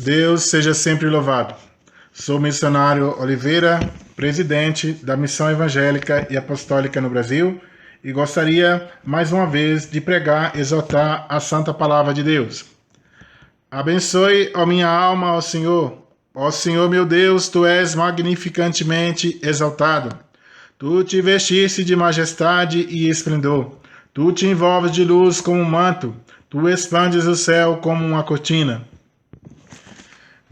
Deus seja sempre louvado. Sou missionário Oliveira, presidente da Missão Evangélica e Apostólica no Brasil, e gostaria mais uma vez de pregar, exaltar a santa palavra de Deus. Abençoe a minha alma, ó Senhor. Ó Senhor meu Deus, Tu és magnificantemente exaltado. Tu te vestiste de majestade e esplendor. Tu te envolves de luz como um manto. Tu expandes o céu como uma cortina.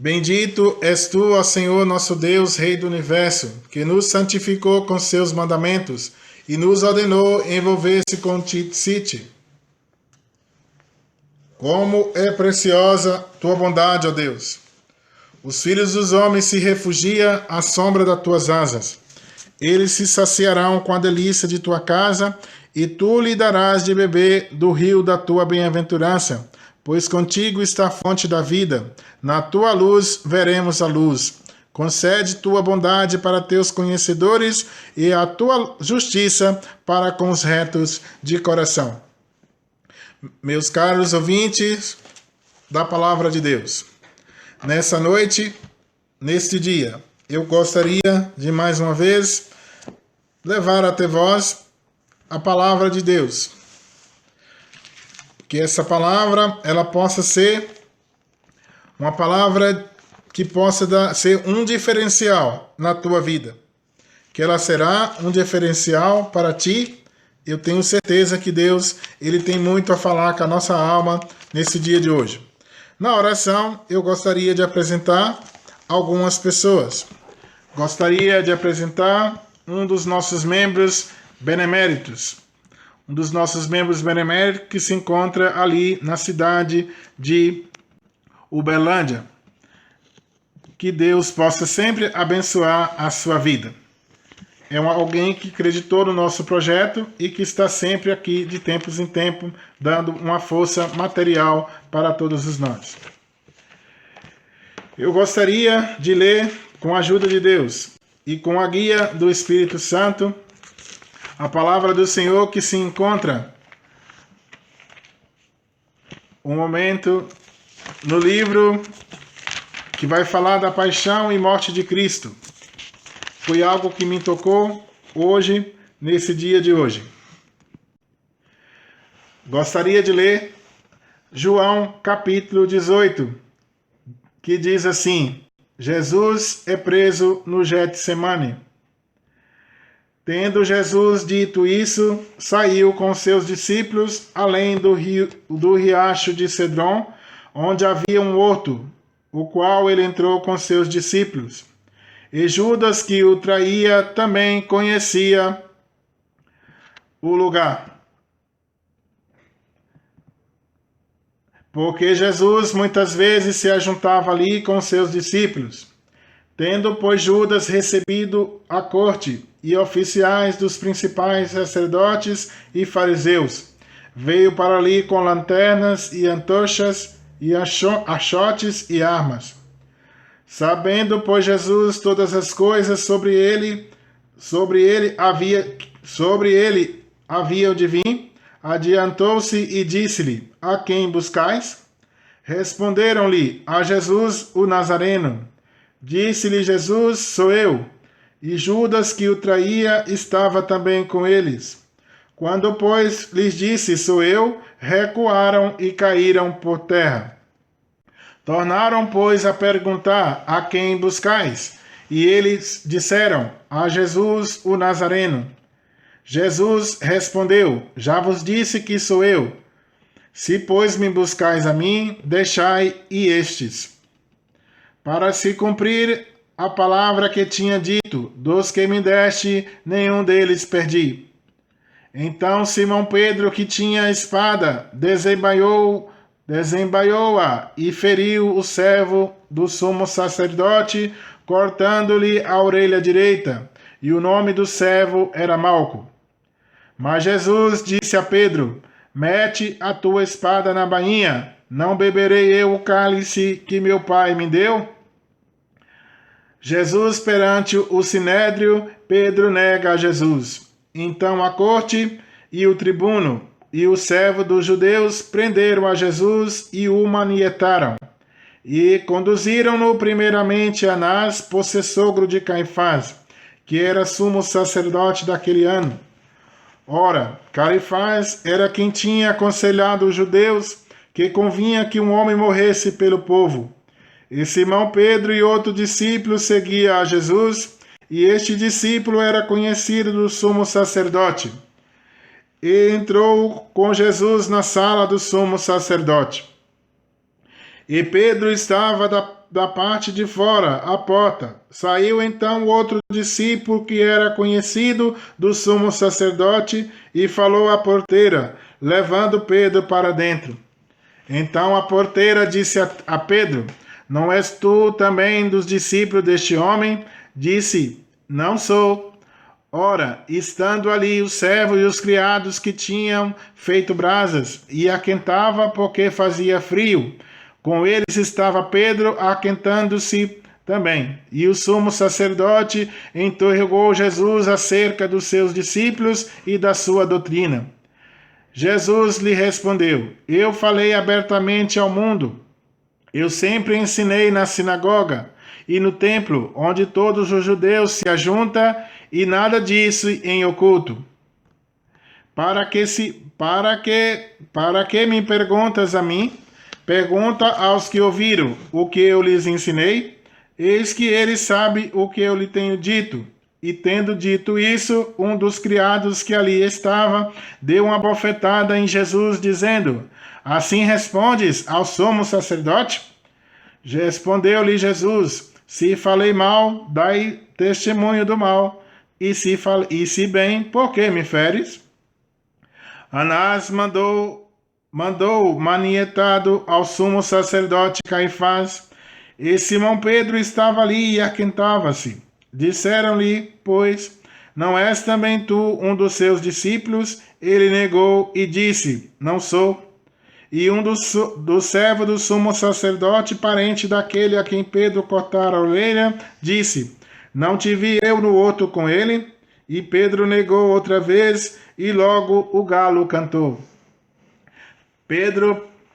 Bendito és Tu, ó Senhor, nosso Deus, Rei do Universo, que nos santificou com seus mandamentos e nos ordenou envolver-se com Tite. Como é preciosa Tua bondade, ó Deus! Os filhos dos homens se refugiam à sombra das Tuas asas. Eles se saciarão com a delícia de Tua casa, e Tu lhe darás de beber do rio da Tua bem-aventurança, pois contigo está a fonte da vida. Na Tua luz veremos a luz. Concede Tua bondade para Teus conhecedores e a Tua justiça para com os retos de coração. Meus caros ouvintes da Palavra de Deus, nessa noite, neste dia, eu gostaria de mais uma vez levar até vós a Palavra de Deus. Que essa palavra ela possa ser uma palavra que possa ser um diferencial na tua vida. Que ela será um diferencial para ti. Eu tenho certeza que Deus ele tem muito a falar com a nossa alma nesse dia de hoje. Na oração, eu gostaria de apresentar algumas pessoas. Gostaria de apresentar um dos nossos membros beneméritos. Um dos nossos membros beneméritos que se encontra ali na cidade de Uberlândia. Que Deus possa sempre abençoar a sua vida. É alguém que acreditou no nosso projeto e que está sempre aqui de tempos em tempos dando uma força material para todos os nós. Eu gostaria de ler, com a ajuda de Deus e com a guia do Espírito Santo, a palavra do Senhor que se encontra um momento no livro que vai falar da paixão e morte de Cristo. Foi algo que me tocou hoje, nesse dia de hoje. Gostaria de ler João capítulo 18, que diz assim: Jesus é preso no Getsemane. Tendo Jesus dito isso, saiu com seus discípulos além do riacho de Cedron, onde havia um horto, o qual ele entrou com seus discípulos. E Judas, que o traía, também conhecia o lugar. Porque Jesus muitas vezes se ajuntava ali com seus discípulos. Tendo, pois, Judas recebido a corte e oficiais dos principais sacerdotes e fariseus, veio para ali com lanternas e antorchas e achotes e armas. Sabendo, pois, Jesus todas as coisas sobre ele havia de vir, adiantou-se e disse-lhe: A quem buscais? Responderam-lhe: A Jesus o Nazareno. Disse-lhe Jesus: Sou eu. E Judas, que o traía, estava também com eles. Quando, pois, lhes disse: Sou eu, recuaram e caíram por terra. Tornaram, pois, a perguntar: A quem buscais? E eles disseram: A Jesus o Nazareno. Jesus respondeu: Já vos disse que sou eu. Se, pois, me buscais a mim, deixai e estes. Para se cumprir a palavra que tinha dito: Dos que me deste, nenhum deles perdi. Então Simão Pedro, que tinha a espada, desembaiou-a e feriu o servo do sumo sacerdote, cortando-lhe a orelha direita, e o nome do servo era Malco. Mas Jesus disse a Pedro: Mete a tua espada na bainha, não beberei eu o cálice que meu Pai me deu? Jesus perante o sinédrio, Pedro nega a Jesus. Então a corte e o tribuno e o servo dos judeus prenderam a Jesus e o manietaram. E conduziram-no primeiramente a Anás, possessogro de Caifás, que era sumo sacerdote daquele ano. Ora, Caifás era quem tinha aconselhado os judeus que convinha que um homem morresse pelo povo. E Simão Pedro e outro discípulo seguia a Jesus, e este discípulo era conhecido do sumo sacerdote. E entrou com Jesus na sala do sumo sacerdote. E Pedro estava da parte de fora, à porta. Saiu então outro discípulo que era conhecido do sumo sacerdote e falou à porteira, levando Pedro para dentro. Então a porteira disse a Pedro: Não és tu também dos discípulos deste homem? Disse: Não sou. Ora, estando ali os servos e os criados que tinham feito brasas, e aquentava porque fazia frio, com eles estava Pedro aquentando-se também. E o sumo sacerdote interrogou Jesus acerca dos seus discípulos e da sua doutrina. Jesus lhe respondeu: Eu falei abertamente ao mundo. Eu sempre ensinei na sinagoga e no templo, onde todos os judeus se ajuntam, e nada disso em oculto. Para que me perguntas a mim? Pergunta aos que ouviram o que eu lhes ensinei. Eis que eles sabem o que eu lhe tenho dito. E tendo dito isso, um dos criados que ali estava deu uma bofetada em Jesus, dizendo: Assim respondes ao sumo sacerdote? Respondeu-lhe Jesus: Se falei mal, dai testemunho do mal. E se bem, por que me feres? Anás mandou manietado ao sumo sacerdote Caifás, e Simão Pedro estava ali e aquentava-se. Disseram-lhe, pois, não és também tu um dos seus discípulos? Ele negou e disse, não sou. E um dos servos do sumo sacerdote, parente daquele a quem Pedro cortara a orelha, disse, não te vi eu no outro com ele? E Pedro negou outra vez, e logo o galo cantou.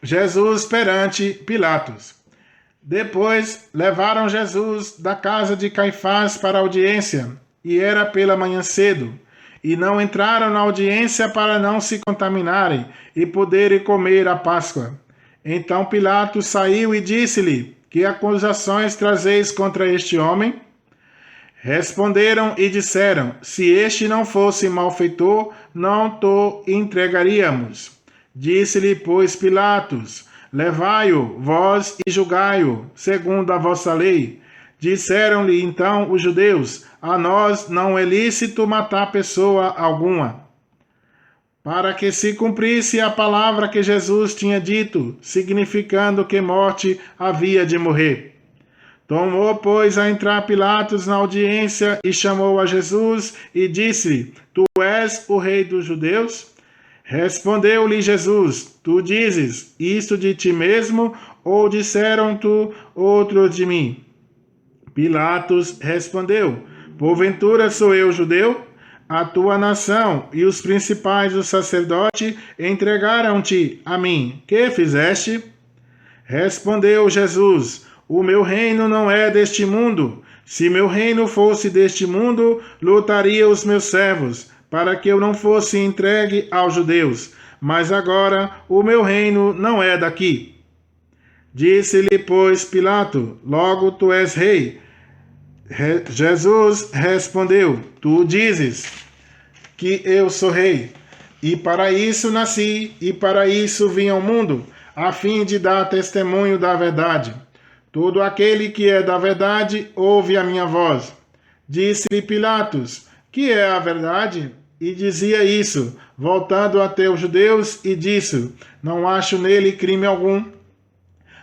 Jesus perante Pilatos. Depois levaram Jesus da casa de Caifás para a audiência, e era pela manhã cedo, e não entraram na audiência para não se contaminarem e poderem comer a Páscoa. Então Pilatos saiu e disse-lhe, que acusações trazeis contra este homem? Responderam e disseram, se este não fosse malfeitor, não te entregaríamos. Disse-lhe, pois, Pilatos, levai-o, vós, e julgai-o, segundo a vossa lei. Disseram-lhe, então, os judeus, a nós não é lícito matar pessoa alguma. Para que se cumprisse a palavra que Jesus tinha dito, significando que morte havia de morrer. Tomou, pois, a entrar Pilatos na audiência e chamou a Jesus e disse-lhe, tu és o rei dos judeus? Respondeu-lhe Jesus, tu dizes isto de ti mesmo, ou disseram tu outros de mim? Pilatos respondeu, porventura sou eu judeu? A tua nação e os principais do sacerdote entregaram-te a mim. Que fizeste? Respondeu Jesus, o meu reino não é deste mundo. Se meu reino fosse deste mundo, lutaria os meus servos, para que eu não fosse entregue aos judeus. Mas agora o meu reino não é daqui. Disse-lhe, pois, Pilato, logo tu és rei. Jesus respondeu, tu dizes que eu sou rei. E para isso nasci, e para isso vim ao mundo, a fim de dar testemunho da verdade. Todo aquele que é da verdade, ouve a minha voz. Disse-lhe Pilatos, que é a verdade? E dizia isso, voltando até os judeus, e disse, não acho nele crime algum.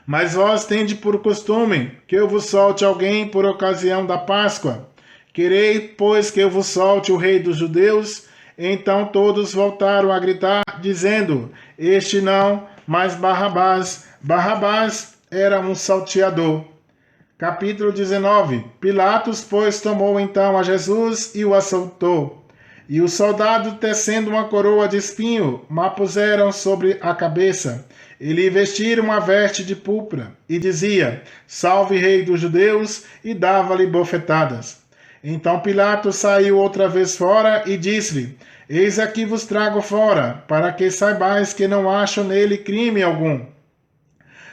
Mas vós tende por costume que eu vos solte alguém por ocasião da Páscoa. Querei, pois, que eu vos solte o rei dos judeus? Então todos voltaram a gritar, dizendo, este não, mas Barrabás. Barrabás era um salteador. Capítulo 19. Pilatos, pois, tomou então a Jesus e o açoitou. E os soldados, tecendo uma coroa de espinho, a puseram sobre a cabeça, E lhe vestiram uma veste de púrpura, e dizia: Salve, Rei dos Judeus, e dava-lhe bofetadas. Então Pilatos saiu outra vez fora e disse-lhe: Eis aqui vos trago fora, para que saibais que não acho nele crime algum.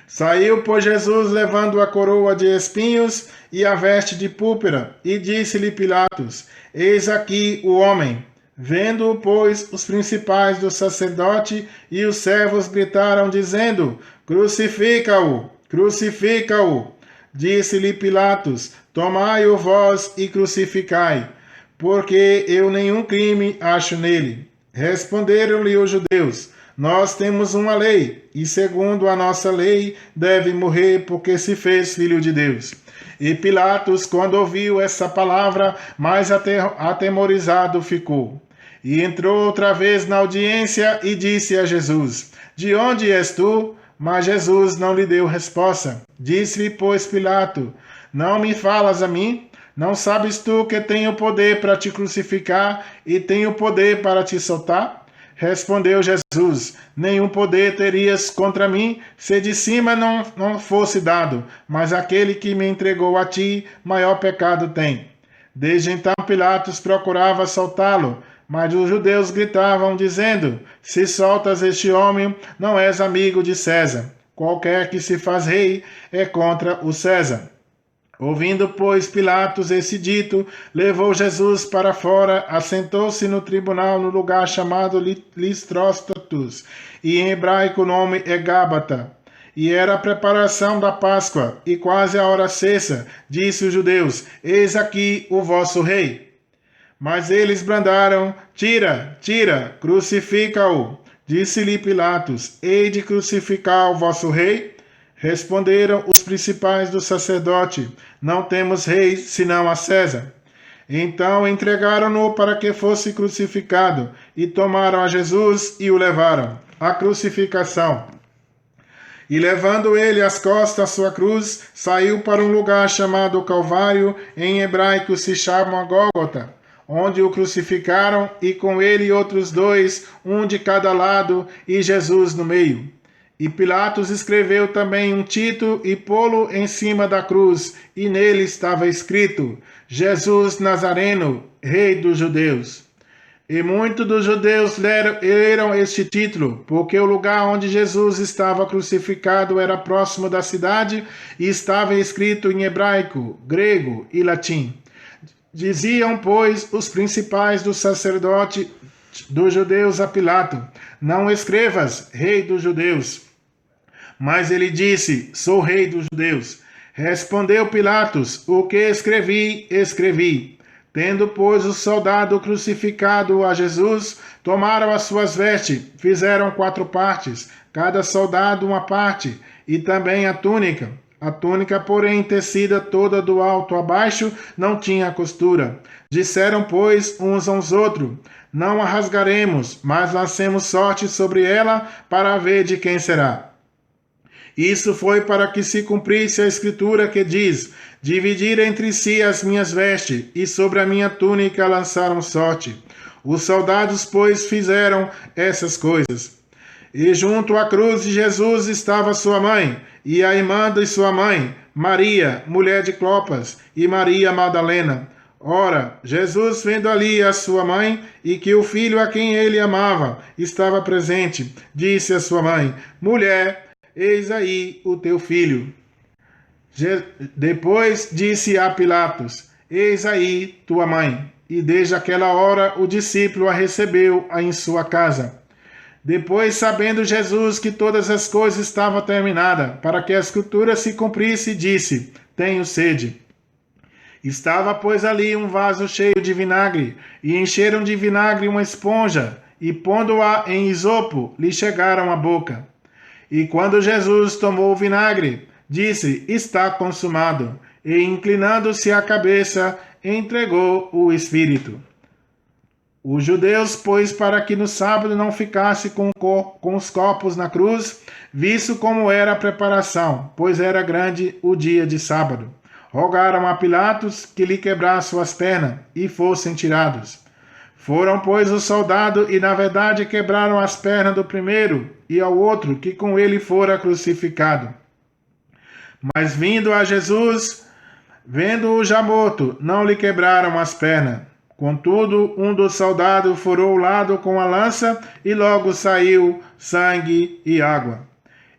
Saiu, pois, Jesus, levando a coroa de espinhos e a veste de púrpura, e disse-lhe Pilatos: Eis aqui o homem. Vendo-o, pois, os principais do sacerdote e os servos gritaram, dizendo: Crucifica-o! Crucifica-o! Disse-lhe Pilatos: Tomai-o vós e crucificai, porque eu nenhum crime acho nele. Responderam-lhe os judeus: Nós temos uma lei, e segundo a nossa lei deve morrer porque se fez filho de Deus. E Pilatos, quando ouviu essa palavra, mais atemorizado ficou. E entrou outra vez na audiência e disse a Jesus: De onde és tu? Mas Jesus não lhe deu resposta. Disse-lhe, pois, Pilato: Não me falas a mim? Não sabes tu que tenho poder para te crucificar e tenho poder para te soltar? Respondeu Jesus: Nenhum poder terias contra mim, se de cima não fosse dado, mas aquele que me entregou a ti, maior pecado tem. Desde então Pilatos procurava soltá-lo, mas os judeus gritavam, dizendo: Se soltas este homem, não és amigo de César. Qualquer que se faz rei é contra o César. Ouvindo, pois, Pilatos esse dito, levou Jesus para fora, assentou-se no tribunal no lugar chamado Listróstatus, e em hebraico o nome é Gábata. E era a preparação da Páscoa, e quase a hora sexta, disse os judeus: Eis aqui o vosso rei. Mas eles brandaram: Tira, tira, crucifica-o. Disse-lhe Pilatos: Hei de crucificar o vosso rei? Responderam os principais do sacerdote: Não temos rei senão a César. Então entregaram-no para que fosse crucificado, e tomaram a Jesus e o levaram à crucificação. E levando ele às costas a sua cruz, saiu para um lugar chamado Calvário, em hebraico se chama Gólgota, onde o crucificaram, e com ele outros dois, um de cada lado, e Jesus no meio. E Pilatos escreveu também um título e pô-lo em cima da cruz, e nele estava escrito: Jesus Nazareno, Rei dos Judeus. E muitos dos judeus leram este título, porque o lugar onde Jesus estava crucificado era próximo da cidade e estava escrito em hebraico, grego e latim. Diziam, pois, os principais do sacerdote dos judeus a Pilato: Não escrevas, Rei dos Judeus. Mas ele disse: Sou rei dos judeus. Respondeu Pilatos: O que escrevi, escrevi. Tendo, pois, o soldado crucificado a Jesus, tomaram as suas vestes, fizeram 4 partes, cada soldado uma parte, e também a túnica. A túnica, porém, tecida toda do alto a baixo, não tinha costura. Disseram, pois, uns aos outros: Não a rasgaremos, mas lancemos sorte sobre ela, para ver de quem será. Isso foi para que se cumprisse a escritura que diz: Dividir entre si as minhas vestes, e sobre a minha túnica lançaram sorte. Os soldados, pois, fizeram essas coisas. E junto à cruz de Jesus estava sua mãe, e a irmã de sua mãe, Maria, mulher de Clopas, e Maria Madalena. Ora, Jesus, vendo ali a sua mãe, e que o filho a quem ele amava estava presente, disse à sua mãe: Mulher, eis aí o teu filho. Depois disse a Pilatos: Eis aí tua mãe. E desde aquela hora o discípulo a recebeu em sua casa. Depois, sabendo Jesus que todas as coisas estavam terminadas, para que a escritura se cumprisse, disse: Tenho sede. Estava, pois, ali um vaso cheio de vinagre, e encheram de vinagre uma esponja, e pondo-a em isopo, lhe chegaram à boca. E quando Jesus tomou o vinagre, disse: Está consumado. E inclinando-se a cabeça, entregou o espírito. Os judeus, pois, para que no sábado não ficasse com os corpos na cruz, visto como era a preparação, pois era grande o dia de sábado, rogaram a Pilatos que lhe quebrasse as pernas e fossem tirados. Foram, pois, os soldados e, na verdade, quebraram as pernas do primeiro e ao outro que com ele fora crucificado. Mas vindo a Jesus, vendo-o já morto, não lhe quebraram as pernas. Contudo, um dos soldados furou o lado com a lança, e logo saiu sangue e água.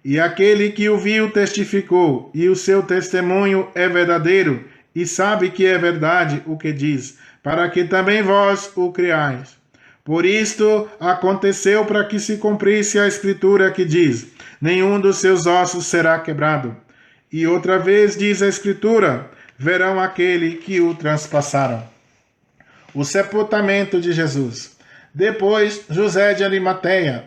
E aquele que o viu testificou, e o seu testemunho é verdadeiro, e sabe que é verdade o que diz, para que também vós o creais. Por isto aconteceu para que se cumprisse a escritura que diz: nenhum dos seus ossos será quebrado. E outra vez diz a escritura: verão aquele que o transpassaram. O sepultamento de Jesus. Depois, José de Arimateia,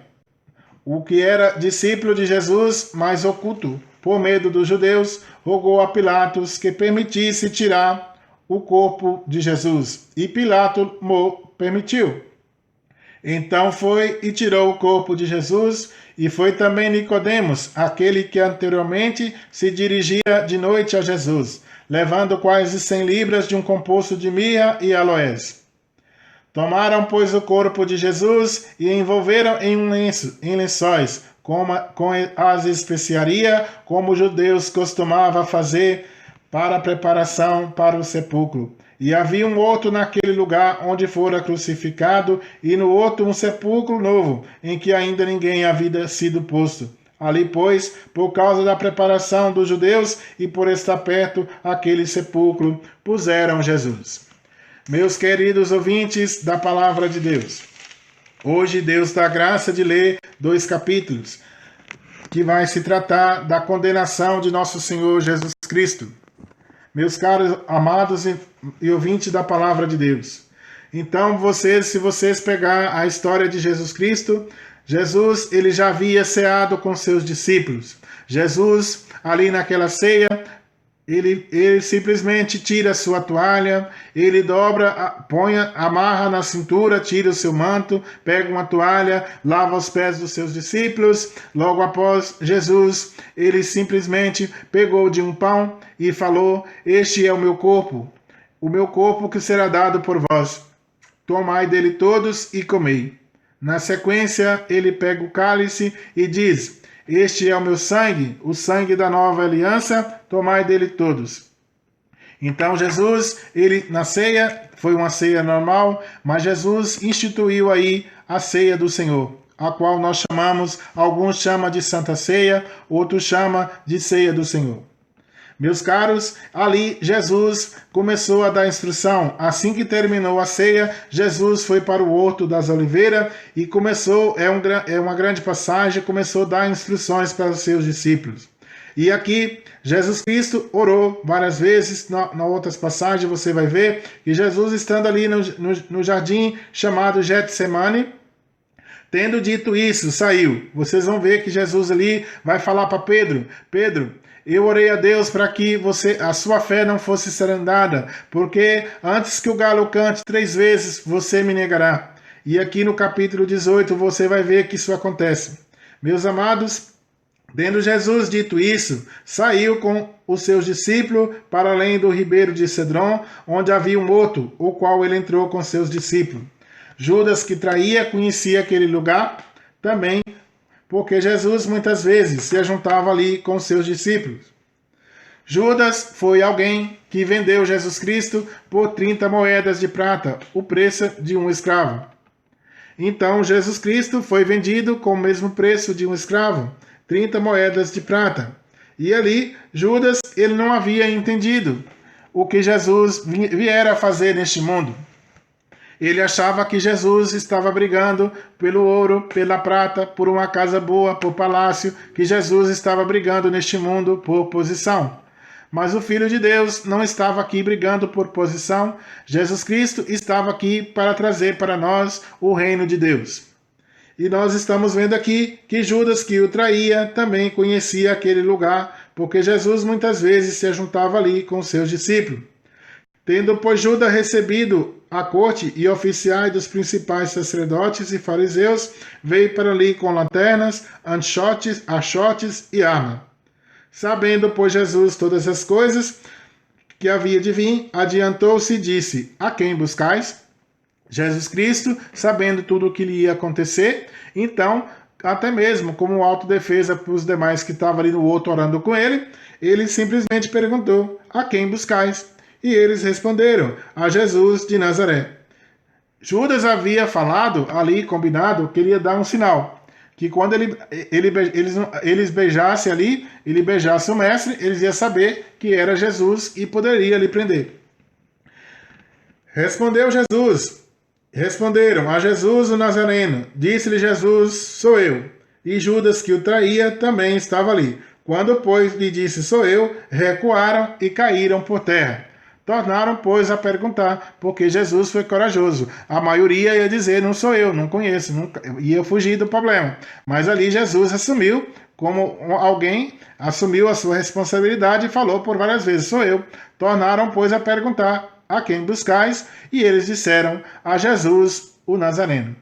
o que era discípulo de Jesus, mas oculto, por medo dos judeus, rogou a Pilatos que permitisse tirar o corpo de Jesus. E Pilatos permitiu. Então foi e tirou o corpo de Jesus, e foi também Nicodemos, aquele que anteriormente se dirigia de noite a Jesus, levando quase 100 libras de um composto de mirra e aloés. Tomaram, pois, o corpo de Jesus e envolveram em lençóis, com as especiarias, como os judeus costumavam fazer para a preparação para o sepulcro. E havia um outro naquele lugar onde fora crucificado, e no outro um sepulcro novo, em que ainda ninguém havia sido posto. Ali, pois, por causa da preparação dos judeus e por estar perto aquele sepulcro, puseram Jesus. Meus queridos ouvintes da Palavra de Deus, hoje Deus dá graça de ler 2 capítulos, que vai se tratar da condenação de nosso Senhor Jesus Cristo. Meus caros amados e ouvintes da Palavra de Deus. Então, se vocês pegar a história de Jesus Cristo, Jesus, ele já havia ceado com seus discípulos. Jesus, ali naquela ceia, ele simplesmente tira a sua toalha, ele dobra, amarra na cintura, tira o seu manto, pega uma toalha, lava os pés dos seus discípulos. Logo após Jesus, ele simplesmente pegou de um pão e falou: este é o meu corpo que será dado por vós. Tomai dele todos e comei. Na sequência, ele pega o cálice e diz: este é o meu sangue, o sangue da nova aliança, tomai dele todos. Então Jesus, ele na ceia, foi uma ceia normal, mas Jesus instituiu aí a ceia do Senhor, a qual nós chamamos, alguns chamam de Santa Ceia, outros chamam de Ceia do Senhor. Meus caros, ali Jesus começou a dar instrução. Assim que terminou a ceia, Jesus foi para o Horto das Oliveiras e começou, é uma grande passagem, começou a dar instruções para os seus discípulos. E aqui, Jesus Cristo orou várias vezes. Na outras passagens você vai ver que Jesus, estando ali no jardim chamado Getsemane, tendo dito isso, saiu. Vocês vão ver que Jesus ali vai falar para Pedro: Pedro, eu orei a Deus para que a sua fé não fosse serendada, porque antes que o galo cante 3 vezes, você me negará. E aqui no capítulo 18 você vai ver que isso acontece. Meus amados, tendo Jesus dito isso, saiu com os seus discípulos para além do ribeiro de Cedron, onde havia um horto, o qual ele entrou com seus discípulos. Judas, que traía, conhecia aquele lugar também, porque Jesus muitas vezes se juntava ali com seus discípulos. Judas foi alguém que vendeu Jesus Cristo por 30 moedas de prata, o preço de um escravo. Então Jesus Cristo foi vendido com o mesmo preço de um escravo, 30 moedas de prata. E ali Judas, ele não havia entendido o que Jesus viera a fazer neste mundo. Ele achava que Jesus estava brigando pelo ouro, pela prata, por uma casa boa, por palácio, que Jesus estava brigando neste mundo por posição. Mas o Filho de Deus não estava aqui brigando por posição. Jesus Cristo estava aqui para trazer para nós o reino de Deus. E nós estamos vendo aqui que Judas, que o traía, também conhecia aquele lugar, porque Jesus muitas vezes se juntava ali com seus discípulos. Tendo, pois, Judas recebido a corte e oficiais dos principais sacerdotes e fariseus, veio para ali com lanternas, achotes e arma. Sabendo, pois, Jesus todas as coisas que havia de vir, adiantou-se e disse: a quem buscais? Jesus Cristo, sabendo tudo o que lhe ia acontecer, então até mesmo como autodefesa para os demais que estavam ali no outro orando com ele, ele simplesmente perguntou: a quem buscais? E eles responderam: a Jesus de Nazaré. Judas havia falado ali, combinado, que ele ia dar um sinal. Que quando eles beijassem ali, ele beijasse o mestre, eles iam saber que era Jesus e poderia lhe prender. Responderam a Jesus o Nazareno. Disse-lhe Jesus: sou eu. E Judas, que o traía, também estava ali. Quando, pois, lhe disse: sou eu, recuaram e caíram por terra. Tornaram, pois, a perguntar, porque Jesus foi corajoso. A maioria ia dizer: não sou eu, não conheço, nunca, ia fugir do problema. Mas ali Jesus assumiu, como alguém assumiu a sua responsabilidade e falou por várias vezes: sou eu. Tornaram, pois, a perguntar: a quem buscais? E eles disseram: a Jesus, o Nazareno.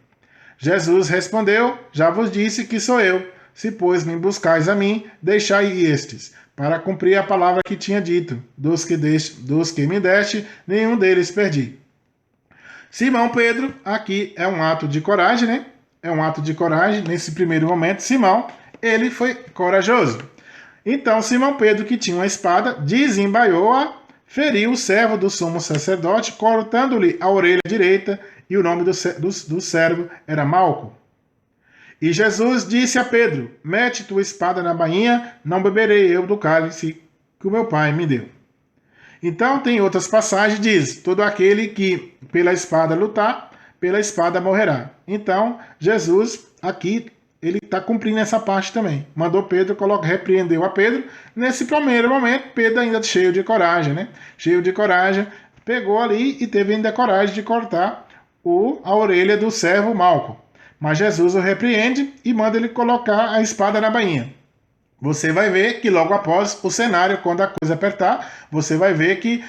Jesus respondeu: já vos disse que sou eu. Se, pois, me buscais a mim, deixai estes, para cumprir a palavra que tinha dito: dos que me deste, nenhum deles perdi. Simão Pedro, aqui é um ato de coragem, né? É um ato de coragem. Nesse primeiro momento, Simão, ele foi corajoso. Então, Simão Pedro, que tinha uma espada, desembaiou-a, feriu o servo do sumo sacerdote, cortando-lhe a orelha direita, e o nome do servo era Malco. E Jesus disse a Pedro: mete tua espada na bainha, não beberei eu do cálice que o meu pai me deu. Então tem outras passagens, diz: todo aquele que pela espada lutar, pela espada morrerá. Então Jesus aqui, ele está cumprindo essa parte também. Mandou Pedro, repreendeu a Pedro. Nesse primeiro momento, Pedro ainda cheio de coragem, né? Cheio de coragem, pegou ali e teve ainda coragem de cortar a orelha do servo Malco. Mas Jesus o repreende e manda ele colocar a espada na bainha. Você vai ver que logo após o cenário, quando a coisa apertar, você vai ver que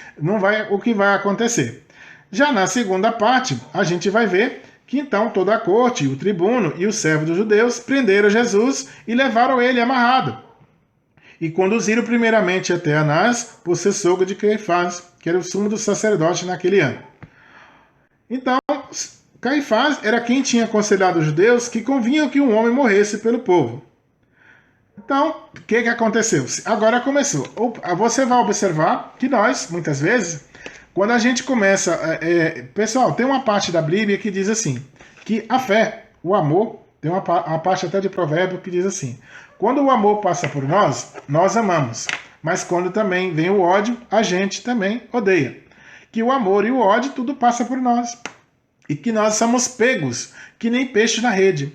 o que vai acontecer. Já na segunda parte, a gente vai ver que então toda a corte, o tribuno e o servo dos judeus prenderam Jesus e levaram ele amarrado. E conduziram primeiramente até Anás, possessor de Caifás, que era o sumo do sacerdote naquele ano. Então, Caifás era quem tinha aconselhado os judeus que convinha que um homem morresse pelo povo. Então, o que aconteceu? Agora começou. Você vai observar que nós, muitas vezes, quando a gente começa... pessoal, tem uma parte da Bíblia que diz assim, que a fé, o amor, tem uma parte até de provérbio que diz assim: quando o amor passa por nós, nós amamos. Mas quando também vem o ódio, a gente também odeia. Que o amor e o ódio, tudo passa por nós. E que nós somos pegos, que nem peixe na rede.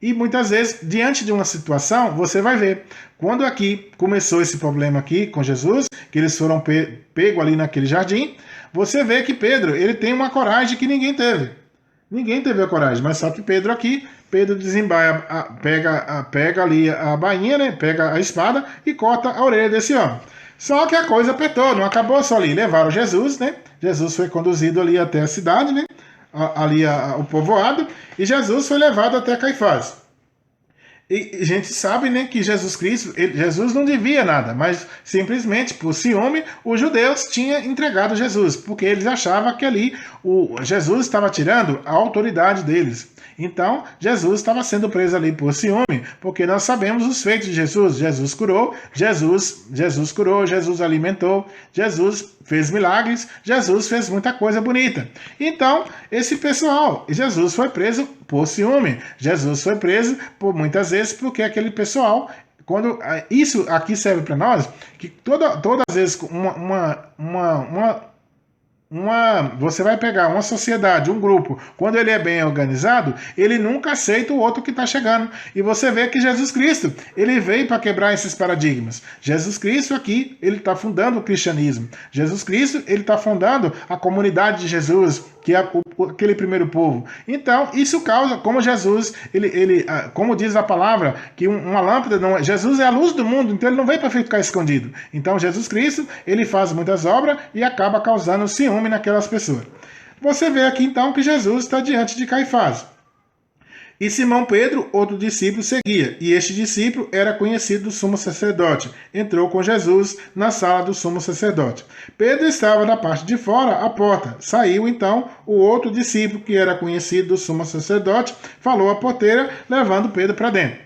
E muitas vezes, diante de uma situação, você vai ver. Quando aqui começou esse problema aqui com Jesus, que eles foram pegos ali naquele jardim, você vê que Pedro, ele tem uma coragem que ninguém teve. Ninguém teve a coragem, mas só que Pedro aqui, Pedro desembaia, pega ali a bainha, né? Pega a espada e corta a orelha desse homem. Só que a coisa apertou, não acabou só ali. Levaram Jesus, né? Jesus foi conduzido ali até a cidade, né? Ali o povoado, e Jesus foi levado até Caifás. E a gente sabe, né, que Jesus Cristo, Jesus não devia nada, mas simplesmente por ciúme os judeus tinham entregado Jesus, porque eles achavam que ali Jesus estava tirando a autoridade deles. Então, Jesus estava sendo preso ali por ciúme, porque nós sabemos os feitos de Jesus. Jesus curou, Jesus curou, Jesus alimentou, Jesus fez milagres, Jesus fez muita coisa bonita. Então, esse pessoal, Jesus foi preso por ciúme, Jesus foi preso por muitas vezes porque aquele pessoal, quando isso aqui serve para nós, que todas as vezes você vai pegar uma sociedade, um grupo, quando ele é bem organizado, ele nunca aceita o outro que está chegando. E você vê que Jesus Cristo, ele veio para quebrar esses paradigmas. Jesus Cristo aqui, ele está fundando o cristianismo. Jesus Cristo, ele está fundando a comunidade de Jesus, que é aquele primeiro povo. Então, isso causa, como Jesus, como diz a palavra, que uma lâmpada, Jesus é a luz do mundo, então ele não veio para ficar escondido. Então, Jesus Cristo, ele faz muitas obras e acaba causando ciúme naquelas pessoas. Você vê aqui, então, que Jesus está diante de Caifás. E Simão Pedro, outro discípulo, seguia, e este discípulo era conhecido do sumo sacerdote. Entrou com Jesus na sala do sumo sacerdote. Pedro estava na parte de fora, à porta. Saiu então o outro discípulo, que era conhecido do sumo sacerdote, falou à porteira, levando Pedro para dentro.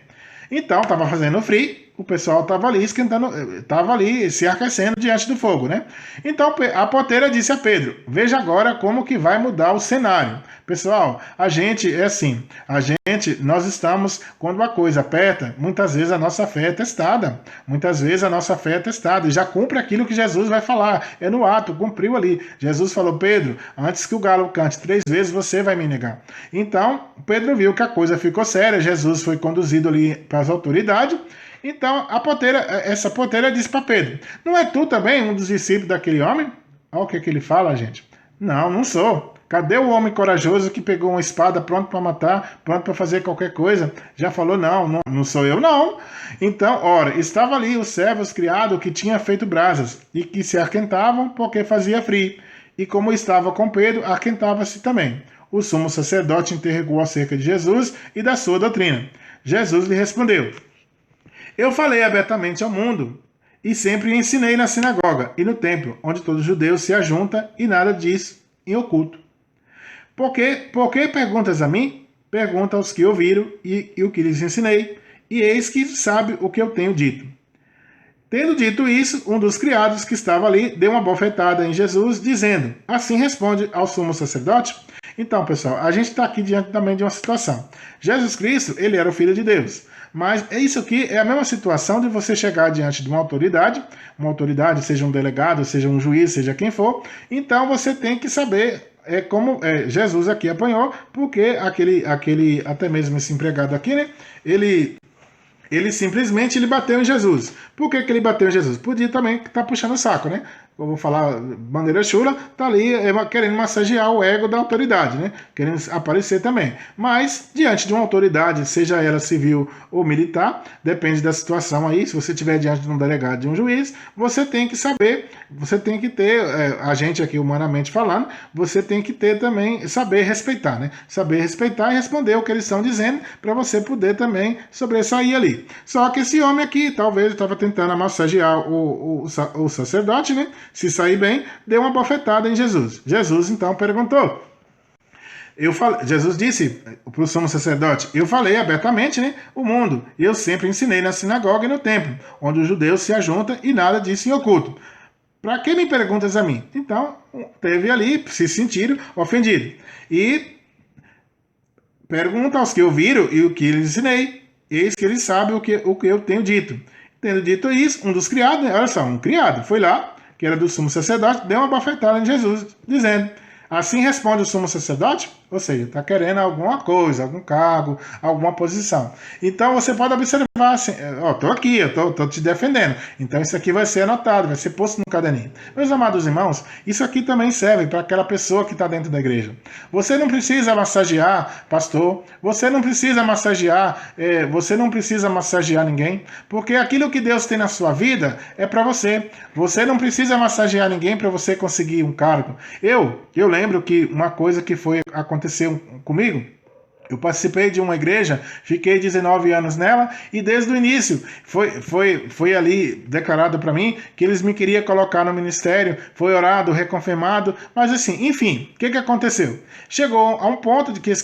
Então, estava fazendo frio, o pessoal estava ali esquentando, estava ali se aquecendo diante do fogo, né? Então, a porteira disse a Pedro: veja agora como que vai mudar o cenário. Pessoal, a gente é assim, nós estamos, quando a coisa aperta, muitas vezes a nossa fé é testada. Muitas vezes a nossa fé é testada e já cumpre aquilo que Jesus vai falar. É no ato, cumpriu ali. Jesus falou: Pedro, antes que o galo cante 3 vezes, você vai me negar. Então, Pedro viu que a coisa ficou séria. Jesus foi conduzido ali para as autoridades. Então, essa porteira disse para Pedro: não é tu também um dos discípulos daquele homem? Olha o que ele fala, gente. Não, não sou. Cadê o homem corajoso que pegou uma espada pronto para matar, pronto para fazer qualquer coisa? Já falou: não sou eu, não. Então, ora, estava ali os servos criados que tinham feito brasas e que se aquentavam porque fazia frio. E como estava com Pedro, aquentava-se também. O sumo sacerdote interrogou acerca de Jesus e da sua doutrina. Jesus lhe respondeu: eu falei abertamente ao mundo e sempre ensinei na sinagoga e no templo, onde todo judeu se ajunta e nada diz em oculto. Por que perguntas a mim? Pergunta aos que ouviram e o que lhes ensinei, e eis que sabe o que eu tenho dito. Tendo dito isso, um dos criados que estava ali deu uma bofetada em Jesus, dizendo: assim responde ao sumo sacerdote? Então, pessoal, a gente está aqui diante também de uma situação. Jesus Cristo, ele era o Filho de Deus. Mas isso aqui é a mesma situação de você chegar diante de uma autoridade, seja um delegado, seja um juiz, seja quem for. Então você tem que saber como Jesus aqui apanhou, porque aquele até mesmo esse empregado aqui, né? Ele simplesmente bateu em Jesus. Por que ele bateu em Jesus? Podia também estar puxando o saco, né? Eu vou falar maneira chula, tá ali querendo massagear o ego da autoridade, né? Querendo aparecer também. Mas, diante de uma autoridade, seja ela civil ou militar, depende da situação aí, se você estiver diante de um delegado, de um juiz, você tem que saber, você tem que ter, a gente aqui humanamente falando, você tem que ter também, saber respeitar, né? Saber respeitar e responder o que eles estão dizendo, para você poder também sobressair ali. Só que esse homem aqui, talvez estava tentando massagear o sacerdote, né? Se sair bem, deu uma bofetada em Jesus. Jesus então perguntou. Jesus disse para o sumo sacerdote: eu falei abertamente, né, o mundo, e eu sempre ensinei na sinagoga e no templo, onde os judeus se ajuntam e nada disse em oculto. Para que me perguntas a mim? Então, teve ali, se sentiram ofendidos. E pergunta aos que ouviram e o que lhes ensinei. Eis que eles sabem o que eu tenho dito. Tendo dito isso, um dos criados, né, olha só, um criado, foi lá, que era do sumo sacerdote, deu uma bofetada em Jesus, dizendo: assim responde o sumo sacerdote? Ou seja, está querendo alguma coisa, algum cargo, alguma posição. Então você pode observar assim: estou aqui, estou te defendendo. Então isso aqui vai ser anotado, vai ser posto no caderninho. Meus amados irmãos, isso aqui também serve para aquela pessoa que está dentro da igreja. Você não precisa massagear, pastor, você não precisa massagear ninguém, porque aquilo que Deus tem na sua vida é para você. Você não precisa massagear ninguém para você conseguir um cargo. Eu lembro que uma coisa que aconteceu comigo, eu participei de uma igreja, fiquei 19 anos nela e desde o início foi ali declarado para mim que eles me queriam colocar no ministério, foi orado, reconfirmado, mas assim, enfim, o que aconteceu? Chegou a um ponto de que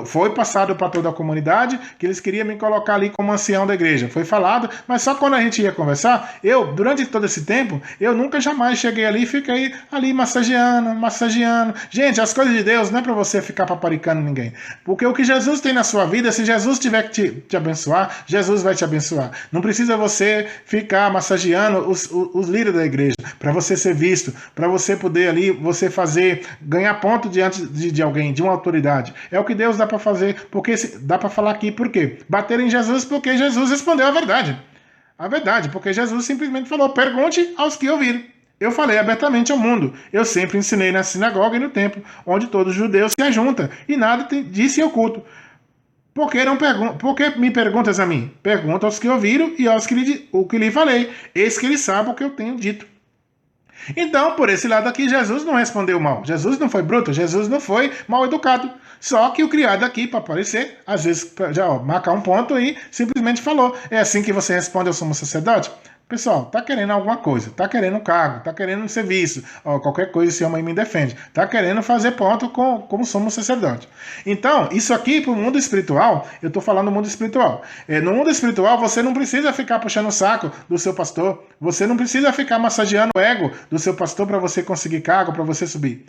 foi passado para toda a comunidade que eles queriam me colocar ali como ancião da igreja. Foi falado, mas só quando a gente ia conversar, durante todo esse tempo, eu nunca jamais cheguei ali e fiquei ali massageando. Gente, as coisas de Deus não é para você ficar paparicando ninguém, porque o que Jesus tem na sua vida, se Jesus tiver que te abençoar, Jesus vai te abençoar. Não precisa você ficar massageando os líderes da igreja, para você ser visto, para você poder ali, ganhar ponto diante de alguém, de uma autoridade. É o que Deus dá para fazer, porque dá para falar aqui, por quê? Bater em Jesus, porque Jesus respondeu a verdade. A verdade, porque Jesus simplesmente falou: pergunte aos que ouviram. Eu falei abertamente ao mundo. Eu sempre ensinei na sinagoga e no templo, onde todos os judeus se ajuntam, e nada disse em oculto. Por que me perguntas a mim? Pergunta aos que ouviram e aos que lhe falei. Eis que eles sabem o que eu tenho dito. Então, por esse lado aqui, Jesus não respondeu mal. Jesus não foi bruto, Jesus não foi mal educado. Só que o criado aqui, para aparecer, às vezes já marcar um ponto e simplesmente falou. É assim que você responde ao sumo sacerdote? Pessoal, tá querendo alguma coisa, tá querendo um cargo, tá querendo um serviço, ó, qualquer coisa, esse homem aí me defende, tá querendo fazer ponto como sumo sacerdote. Então, isso aqui para o mundo espiritual, eu estou falando do mundo espiritual. No mundo espiritual, você não precisa ficar puxando o saco do seu pastor, você não precisa ficar massageando o ego do seu pastor para você conseguir cargo, para você subir.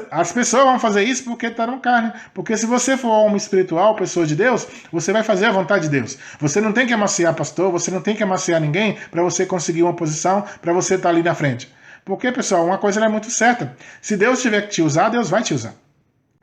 As pessoas vão fazer isso porque está na carne. Porque se você for homem espiritual, pessoa de Deus, você vai fazer a vontade de Deus. Você não tem que amaciar pastor, você não tem que amaciar ninguém para você conseguir uma posição, para você estar ali na frente. Porque, pessoal, uma coisa é muito certa. Se Deus tiver que te usar, Deus vai te usar.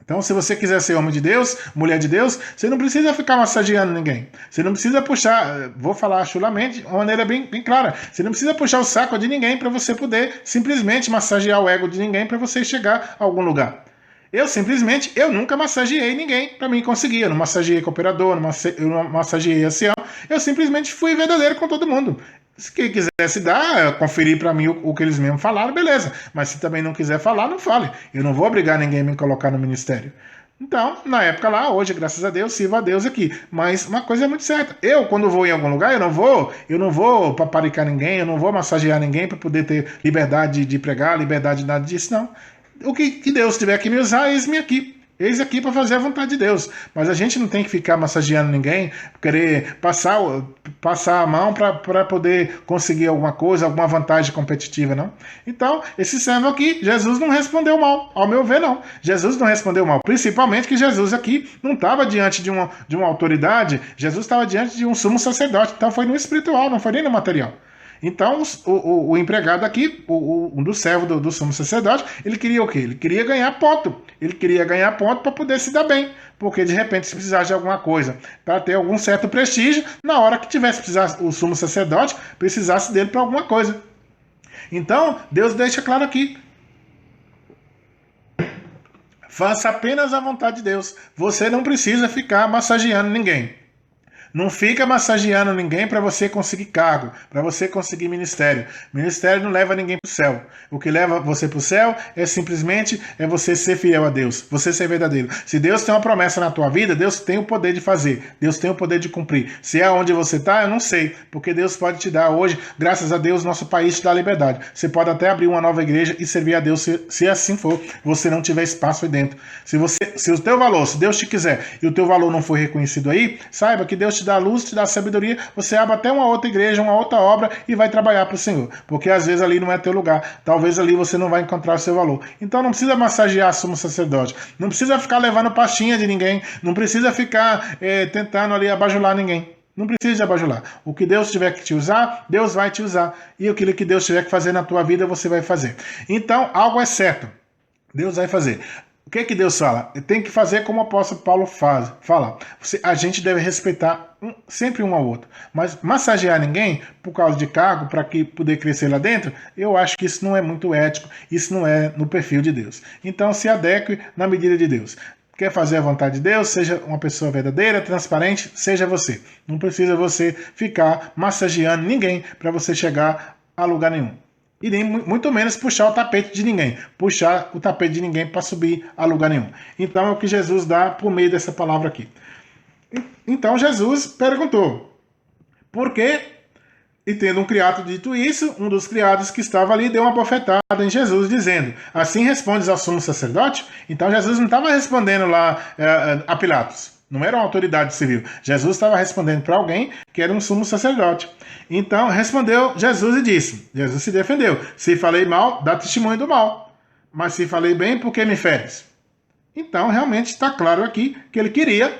Então, se você quiser ser homem de Deus, mulher de Deus, você não precisa ficar massageando ninguém. Você não precisa puxar, vou falar chulamente, de uma maneira bem clara. Você não precisa puxar o saco de ninguém para você poder simplesmente massagear o ego de ninguém para você chegar a algum lugar. Eu nunca massageei ninguém para mim conseguir. Eu não massageei cooperador, eu não massageei ancião. Eu simplesmente fui verdadeiro com todo mundo. Se quem quisesse dar, conferir para mim o que eles mesmos falaram, beleza. Mas se também não quiser falar, não fale. Eu não vou obrigar ninguém a me colocar no ministério. Então, na época lá, hoje, graças a Deus, sirva a Deus aqui. Mas uma coisa é muito certa. Eu, quando vou em algum lugar, eu não vou paparicar ninguém, eu não vou massagear ninguém para poder ter liberdade de pregar, liberdade de nada disso, não. O que Deus tiver que me usar, eis-me aqui. Eis aqui para fazer a vontade de Deus. Mas a gente não tem que ficar massageando ninguém, querer passar a mão para poder conseguir alguma coisa, alguma vantagem competitiva, não. Então, esse servo aqui, Jesus não respondeu mal. Ao meu ver, não. Jesus não respondeu mal. Principalmente que Jesus aqui não estava diante de uma autoridade, Jesus estava diante de um sumo sacerdote. Então foi no espiritual, não foi nem no material. Então, o empregado aqui, um dos servos do sumo sacerdote, ele queria o quê? Ele queria ganhar ponto. Ele queria ganhar ponto para poder se dar bem. Porque, de repente, se precisasse de alguma coisa, para ter algum certo prestígio, na hora que tivesse precisar, o sumo sacerdote precisasse dele para alguma coisa. Então, Deus deixa claro aqui. Faça apenas a vontade de Deus. Você não precisa ficar massageando ninguém. Não fica massageando ninguém para você conseguir cargo, para você conseguir ministério. Ministério não leva ninguém para o céu. O que leva você para o céu é simplesmente você ser fiel a Deus, você ser verdadeiro. Se Deus tem uma promessa na tua vida, Deus tem o poder de fazer, Deus tem o poder de cumprir. Se é onde você está, eu não sei, porque Deus pode te dar hoje, graças a Deus, nosso país te dá liberdade. Você pode até abrir uma nova igreja e servir a Deus, se assim for, você não tiver espaço aí dentro. Se o teu valor, se Deus te quiser e o teu valor não for reconhecido aí, saiba que Deus te dá a luz, te dá a sabedoria, você abre até uma outra igreja, uma outra obra e vai trabalhar para o Senhor, porque às vezes ali não é teu lugar, talvez ali você não vai encontrar o seu valor. Então não precisa massagear sumo sacerdote, não precisa ficar levando pastinha de ninguém, não precisa ficar tentando ali abajular ninguém. Não precisa de abajular. O que Deus tiver que te usar, Deus vai te usar. E aquilo que Deus tiver que fazer na tua vida, você vai fazer. Então, algo é certo. Deus vai fazer. O que Deus fala? Tem que fazer como o apóstolo Paulo fala. A gente deve respeitar sempre um ao outro. Mas massagear ninguém por causa de cargo, para que poder crescer lá dentro, eu acho que isso não é muito ético, isso não é no perfil de Deus. Então se adeque na medida de Deus. Quer fazer a vontade de Deus? Seja uma pessoa verdadeira, transparente, seja você. Não precisa você ficar massageando ninguém para você chegar a lugar nenhum. E nem muito menos puxar o tapete de ninguém. Puxar o tapete de ninguém para subir a lugar nenhum. Então é o que Jesus dá por meio dessa palavra aqui. Então Jesus perguntou: por quê? E tendo um criado dito isso, um dos criados que estava ali deu uma bofetada em Jesus, dizendo: assim respondes ao sumo sacerdote? Então Jesus não estava respondendo lá a Pilatos. Não era uma autoridade civil. Jesus estava respondendo para alguém que era um sumo sacerdote. Então respondeu Jesus e disse: Jesus se defendeu. Se falei mal, dá testemunho do mal. Mas se falei bem, por que me feres? Então realmente está claro aqui que ele queria,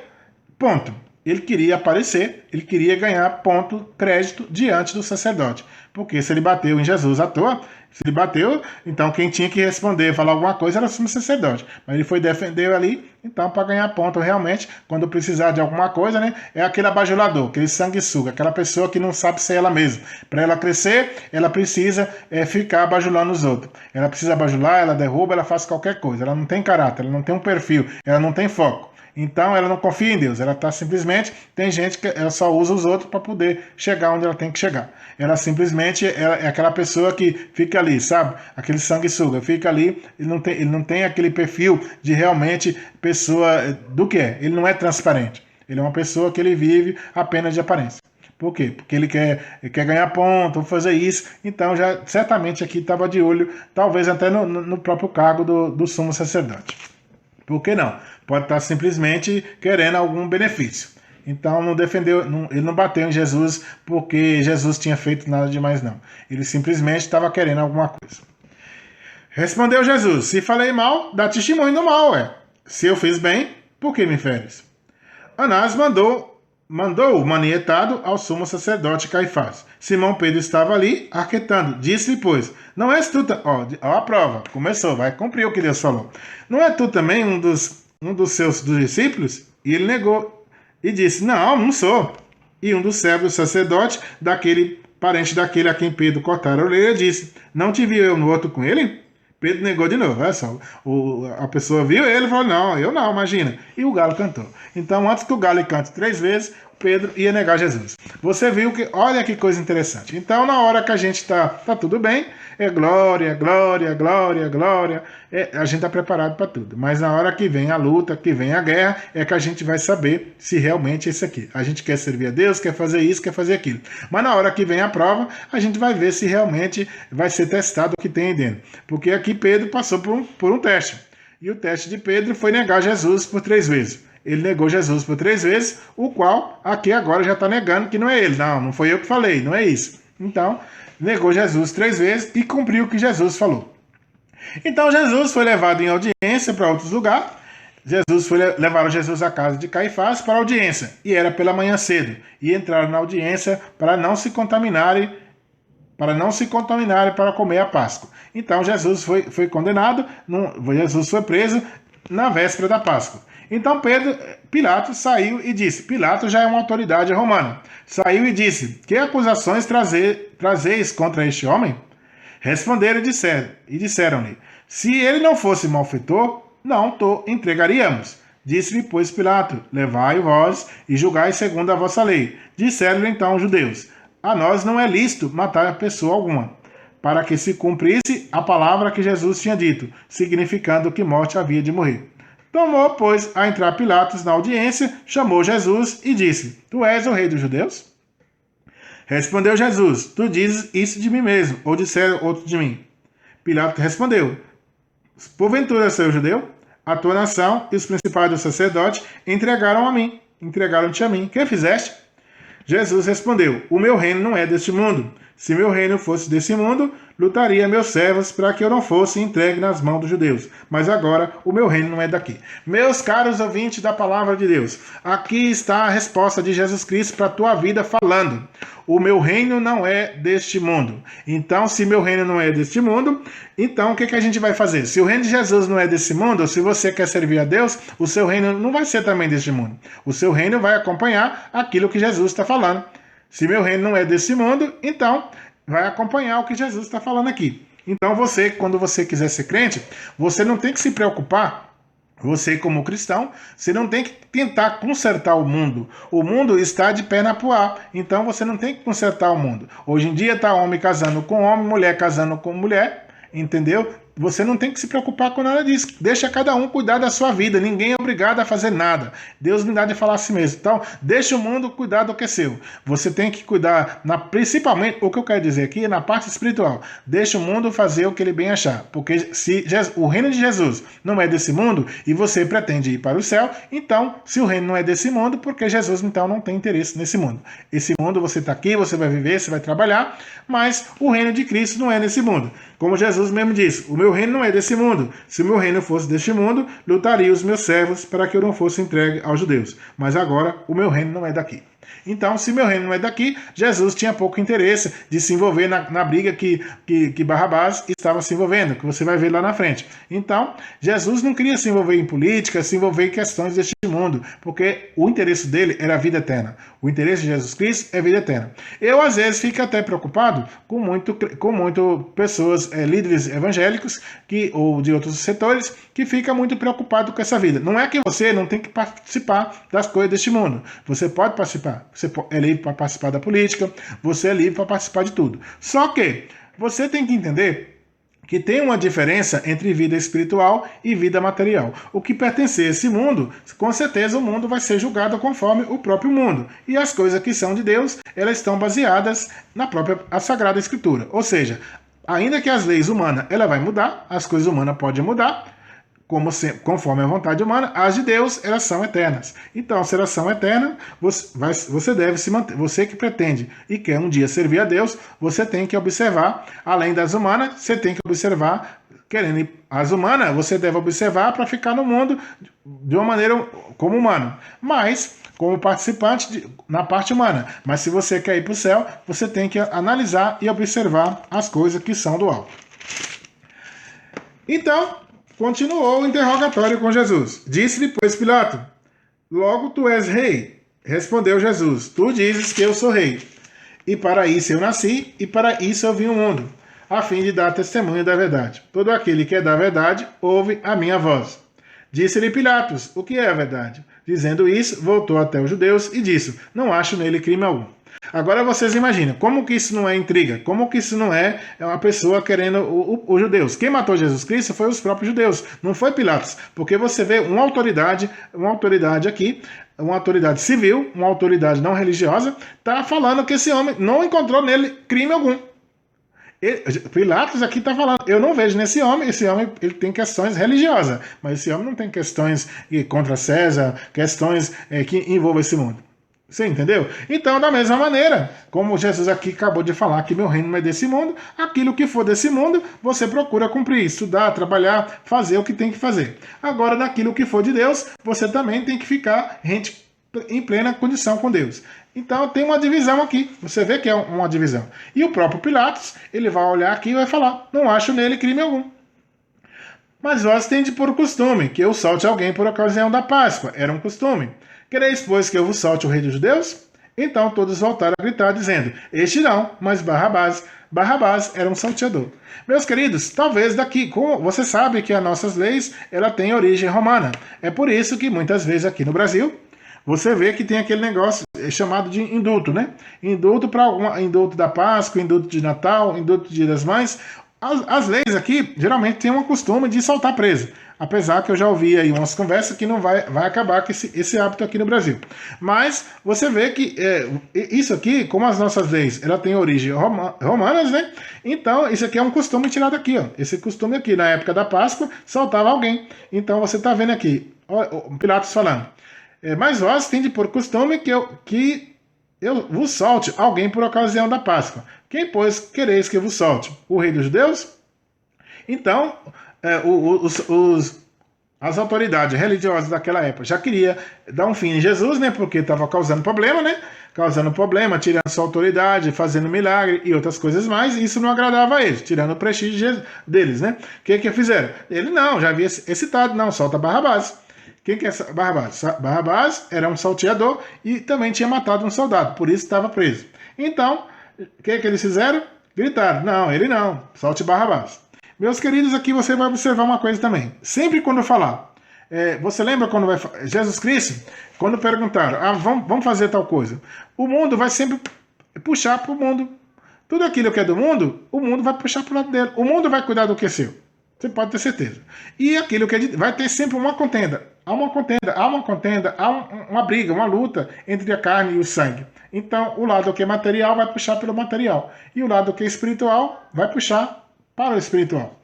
ponto. Ele queria aparecer, ele queria ganhar ponto, crédito diante do sacerdote. Porque se ele bateu em Jesus à toa, se ele bateu, então quem tinha que responder, falar alguma coisa era o sumo sacerdote. Mas ele foi defender ali, então para ganhar ponto realmente, quando precisar de alguma coisa, né, é aquele abajulador, aquele sanguessuga, aquela pessoa que não sabe ser ela mesma. Para ela crescer, ela precisa ficar abajulando os outros. Ela precisa abajular, ela derruba, ela faz qualquer coisa. Ela não tem caráter, ela não tem um perfil, ela não tem foco. Então ela não confia em Deus, ela está simplesmente, tem gente que ela só usa os outros para poder chegar onde ela tem que chegar. Ela simplesmente é aquela pessoa que fica ali, sabe? Aquele sanguessuga, fica ali, ele não tem aquele perfil de realmente pessoa do que é. Ele não é transparente. Ele é uma pessoa que ele vive apenas de aparência. Por quê? Porque ele quer ganhar ponto, fazer isso. Então, já certamente aqui estava de olho, talvez até no próprio cargo do sumo sacerdote. Por que não? Pode estar simplesmente querendo algum benefício. Então, não defendeu, ele não bateu em Jesus porque Jesus tinha feito nada demais, não. Ele simplesmente estava querendo alguma coisa. Respondeu Jesus: se falei mal, dá testemunho do mal, ué. Se eu fiz bem, por que me feres? Anás mandou manietado ao sumo sacerdote Caifás. Simão Pedro estava ali, arquetando. Disse-lhe, pois, não és tu... Ó, a prova, começou, vai cumprir o que Deus falou. Não é tu também um dos seus discípulos? E ele negou e disse, não sou. E um dos servos do sacerdote, daquele parente daquele a quem Pedro cortara a orelha, disse, não te vi eu no outro com ele? Pedro negou de novo, olha só. A pessoa viu ele e falou, não, eu não, imagina. E o galo cantou. Então, antes que o galo cante 3 vezes, Pedro ia negar Jesus. Você viu que, olha que coisa interessante. Então, na hora que a gente tá tudo bem, é glória, glória, glória, glória, a gente está preparado para tudo. Mas na hora que vem a luta, que vem a guerra, é que a gente vai saber se realmente é isso aqui. A gente quer servir a Deus, quer fazer isso, quer fazer aquilo. Mas na hora que vem a prova, a gente vai ver se realmente vai ser testado o que tem aí dentro. Porque aqui Pedro passou por um teste. E o teste de Pedro foi negar Jesus por 3 vezes. Ele negou Jesus por 3 vezes, o qual aqui agora já está negando que não é ele. Não foi eu que falei, não é isso. Então, negou Jesus 3 vezes e cumpriu o que Jesus falou. Então, Jesus foi levado em audiência para outros lugares. Levaram Jesus à casa de Caifás para audiência. E era pela manhã cedo. E entraram na audiência para não se contaminarem para comer a Páscoa. Então, Jesus foi condenado, Jesus foi preso na véspera da Páscoa. Então Pilatos saiu e disse, Pilatos já é uma autoridade romana, saiu e disse, que acusações trazeis contra este homem? Responderam e disseram-lhe, se ele não fosse malfeitor, não entregaríamos. Disse-lhe, pois, Pilato, levai vós e julgai segundo a vossa lei. Disseram-lhe então os judeus, a nós não é lícito matar pessoa alguma, para que se cumprisse a palavra que Jesus tinha dito, significando que morte havia de morrer. Tomou, pois, a entrar Pilatos na audiência, chamou Jesus e disse, tu és o rei dos judeus? Respondeu Jesus, tu dizes isso de mim mesmo, ou disseram outro de mim. Pilatos respondeu, porventura sou eu judeu? A tua nação e os principais dos sacerdotes entregaram-te a mim. Que fizeste? Jesus respondeu, o meu reino não é deste mundo. Se meu reino fosse desse mundo, lutaria meus servos para que eu não fosse entregue nas mãos dos judeus. Mas agora o meu reino não é daqui. Meus caros ouvintes da palavra de Deus, aqui está a resposta de Jesus Cristo para a tua vida falando. O meu reino não é deste mundo. Então, se meu reino não é deste mundo, então o que a gente vai fazer? Se o reino de Jesus não é desse mundo, se você quer servir a Deus, o seu reino não vai ser também deste mundo. O seu reino vai acompanhar aquilo que Jesus está falando. Se meu reino não é desse mundo, então vai acompanhar o que Jesus está falando aqui. Então você, quando você quiser ser crente, você não tem que se preocupar, você como cristão, você não tem que tentar consertar o mundo. O mundo está de perna pro ar, então você não tem que consertar o mundo. Hoje em dia está homem casando com homem, mulher casando com mulher, entendeu? Você não tem que se preocupar com nada disso. Deixa cada um cuidar da sua vida. Ninguém é obrigado a fazer nada. Deus me dá de falar assim mesmo. Então, deixa o mundo cuidar do que é seu. Você tem que cuidar, principalmente, o que eu quero dizer aqui é na parte espiritual. Deixa o mundo fazer o que ele bem achar. Porque se o reino de Jesus não é desse mundo e você pretende ir para o céu, então, se o reino não é desse mundo, porque Jesus então não tem interesse nesse mundo. Esse mundo você está aqui, você vai viver, você vai trabalhar, mas o reino de Cristo não é nesse mundo. Como Jesus mesmo disse, o meu reino não é desse mundo. Se o meu reino fosse deste mundo, lutaria os meus servos para que eu não fosse entregue aos judeus. Mas agora, o meu reino não é daqui. Então, se meu reino não é daqui, Jesus tinha pouco interesse de se envolver na briga que Barrabás estava se envolvendo, que você vai ver lá na frente. Então, Jesus não queria se envolver em política, se envolver em questões deste mundo, porque o interesse dele era a vida eterna. O interesse de Jesus Cristo é a vida eterna. Eu, às vezes, fico até preocupado com muito pessoas, líderes evangélicos ou de outros setores, que ficam muito preocupados com essa vida. Não é que você não tem que participar das coisas deste mundo. Você pode participar. Você é livre para participar da política, você é livre para participar de tudo. Só que você tem que entender que tem uma diferença entre vida espiritual e vida material. O que pertencer a esse mundo, com certeza o mundo vai ser julgado conforme o próprio mundo. E as coisas que são de Deus, elas estão baseadas na própria Sagrada Escritura. Ou seja, ainda que as leis humanas ela vai mudar, as coisas humanas podem mudar, conforme a vontade humana, as de Deus, elas são eternas. Então, se elas são eternas, você deve se manter. Você que pretende e quer um dia servir a Deus, você tem que observar, além das humanas, você tem que observar, as humanas, você deve observar para ficar no mundo de uma maneira como humano. Mas, como participante na parte humana. Mas se você quer ir para o céu, você tem que analisar e observar as coisas que são do alto. Então, continuou o interrogatório com Jesus. Disse-lhe, pois, Pilato: logo tu és rei. Respondeu Jesus: tu dizes que eu sou rei. E para isso eu nasci, e para isso eu vim ao mundo, a fim de dar testemunho da verdade. Todo aquele que é da verdade, ouve a minha voz. Disse-lhe Pilatos: o que é a verdade? Dizendo isso, voltou até os judeus e disse: não acho nele crime algum. Agora vocês imaginam, como que isso não é intriga? Como que isso não é uma pessoa querendo os judeus? Quem matou Jesus Cristo foi os próprios judeus, não foi Pilatos. Porque você vê uma autoridade aqui, uma autoridade civil, uma autoridade não religiosa, está falando que esse homem não encontrou nele crime algum. Pilatos aqui está falando, eu não vejo nesse homem, esse homem ele tem questões religiosas, mas esse homem não tem questões contra César, questões que envolvam esse mundo. Você entendeu? Então, da mesma maneira, como Jesus aqui acabou de falar que meu reino não é desse mundo, aquilo que for desse mundo, você procura cumprir, estudar, trabalhar, fazer o que tem que fazer. Agora, naquilo que for de Deus, você também tem que ficar em plena condição com Deus. Então, tem uma divisão aqui. Você vê que é uma divisão. E o próprio Pilatos, ele vai olhar aqui e vai falar: não acho nele crime algum. Mas vós tendes por costume que eu solte alguém por ocasião da Páscoa. Era um costume. Quereis, pois, que eu vos solte o rei dos judeus? Então todos voltaram a gritar, dizendo: este não, mas Barrabás. Barrabás era um salteador. Meus queridos, talvez daqui, você sabe que as nossas leis, ela tem origem romana. É por isso que muitas vezes aqui no Brasil, você vê que tem aquele negócio chamado de indulto, né? Indulto da Páscoa, indulto de Natal, indulto de Dia das Mães. As leis aqui, geralmente, têm um costume de soltar preso. Apesar que eu já ouvi aí umas conversas que não vai acabar com esse hábito aqui no Brasil. Mas você vê que isso aqui, como as nossas leis, ela tem origem romanas, né? Então, isso aqui é um costume tirado daqui, ó. Esse costume aqui, na época da Páscoa, soltava alguém. Então, você está vendo aqui, o Pilatos falando: mas vós tendes por costume que eu vos solte alguém por ocasião da Páscoa. Quem, pois, quereis que eu vos solte? O rei dos judeus? Então, as autoridades religiosas daquela época já queriam dar um fim em Jesus, né? Porque estava causando problema, né? Causando problema, tirando sua autoridade, fazendo milagre e outras coisas mais. E isso não agradava a eles, tirando o prestígio deles, né? O que fizeram? Ele não, já havia excitado, não, solta Barrabás. Quem que é Barrabás? Barrabás era um salteador e também tinha matado um soldado, por isso estava preso. Então, o que eles fizeram? Gritaram: não, ele não, solte Barrabás. Meus queridos, aqui você vai observar uma coisa também. Sempre quando eu falar, você lembra quando vai Jesus Cristo, quando perguntaram: vamos fazer tal coisa, o mundo vai sempre puxar para o mundo. Tudo aquilo que é do mundo, o mundo vai puxar para o lado dele. O mundo vai cuidar do que é seu. Você pode ter certeza. E aquilo que é vai ter sempre uma contenda. Há uma briga, uma luta entre a carne e o sangue. Então, o lado que é material vai puxar pelo material. E o lado que é espiritual vai puxar para o espiritual.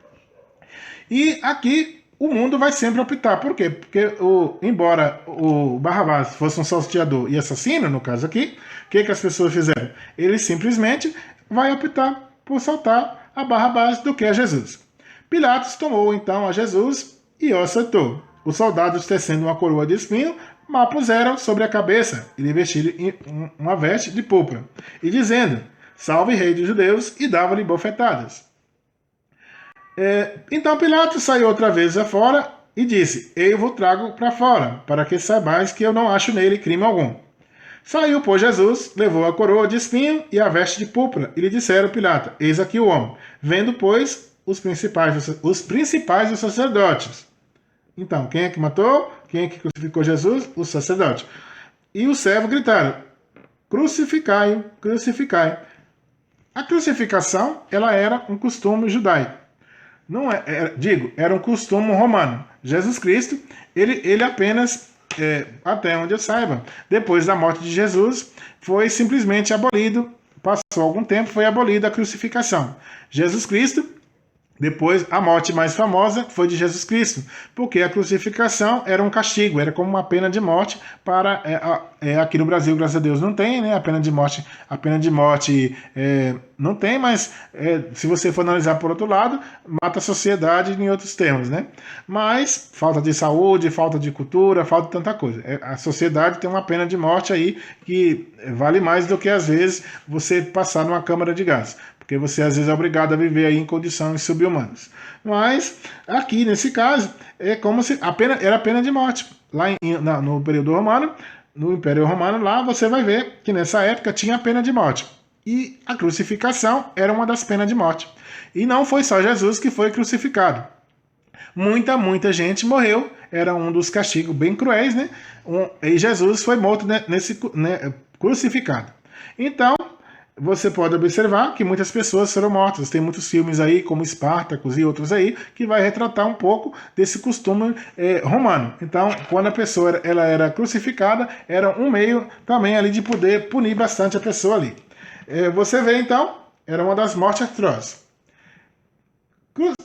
E aqui o mundo vai sempre optar. Por quê? Porque, embora o Barrabás fosse um salteador e assassino, no caso aqui, o que as pessoas fizeram? Ele simplesmente vai optar por soltar a Barrabás do que a Jesus. Pilatos tomou então a Jesus e o aceitou. Os soldados, tecendo uma coroa de espinho, mal puseram sobre a cabeça e lhe vestiram uma veste de púrpura, e dizendo: Salve, rei dos judeus, e dava-lhe bofetadas. Então Pilatos saiu outra vez afora e disse: Eu vos trago para fora, para que saibais que eu não acho nele crime algum. Saiu, pois, Jesus, levou a coroa de espinho e a veste de púrpura, e lhe disseram Pilatos: Eis aqui o homem. Vendo, pois, os principais dos sacerdotes. Então, quem é que matou? Quem é que crucificou Jesus? Os sacerdotes. E os servos gritaram: Crucificai-o, crucificai. A crucificação, ela era um costume judaico. Não era um costume romano. Jesus Cristo, ele apenas, até onde eu saiba, depois da morte de Jesus, foi simplesmente abolido, passou algum tempo, foi abolida a crucificação. Jesus Cristo, depois, a morte mais famosa foi de Jesus Cristo, porque a crucificação era um castigo, era como uma pena de morte para... aqui no Brasil, graças a Deus, não tem, né? A pena de morte não tem, mas se você for analisar por outro lado, mata a sociedade em outros termos, né? Mas falta de saúde, falta de cultura, falta de tanta coisa. A sociedade tem uma pena de morte aí que vale mais do que, às vezes, você passar numa câmara de gás. Porque você às vezes é obrigado a viver aí em condições subhumanas. Mas aqui nesse caso é como se era pena de morte. Lá no período romano, no Império Romano, lá você vai ver que nessa época tinha a pena de morte. E a crucificação era uma das penas de morte. E não foi só Jesus que foi crucificado. Muita gente morreu. Era um dos castigos bem cruéis, né? E Jesus foi morto crucificado. Então, você pode observar que muitas pessoas foram mortas. Tem muitos filmes aí, como Espartacus e outros aí, que vai retratar um pouco desse costume romano. Então, quando a pessoa ela era crucificada, era um meio também ali de poder punir bastante a pessoa ali. Você vê, então, era uma das mortes atrozes.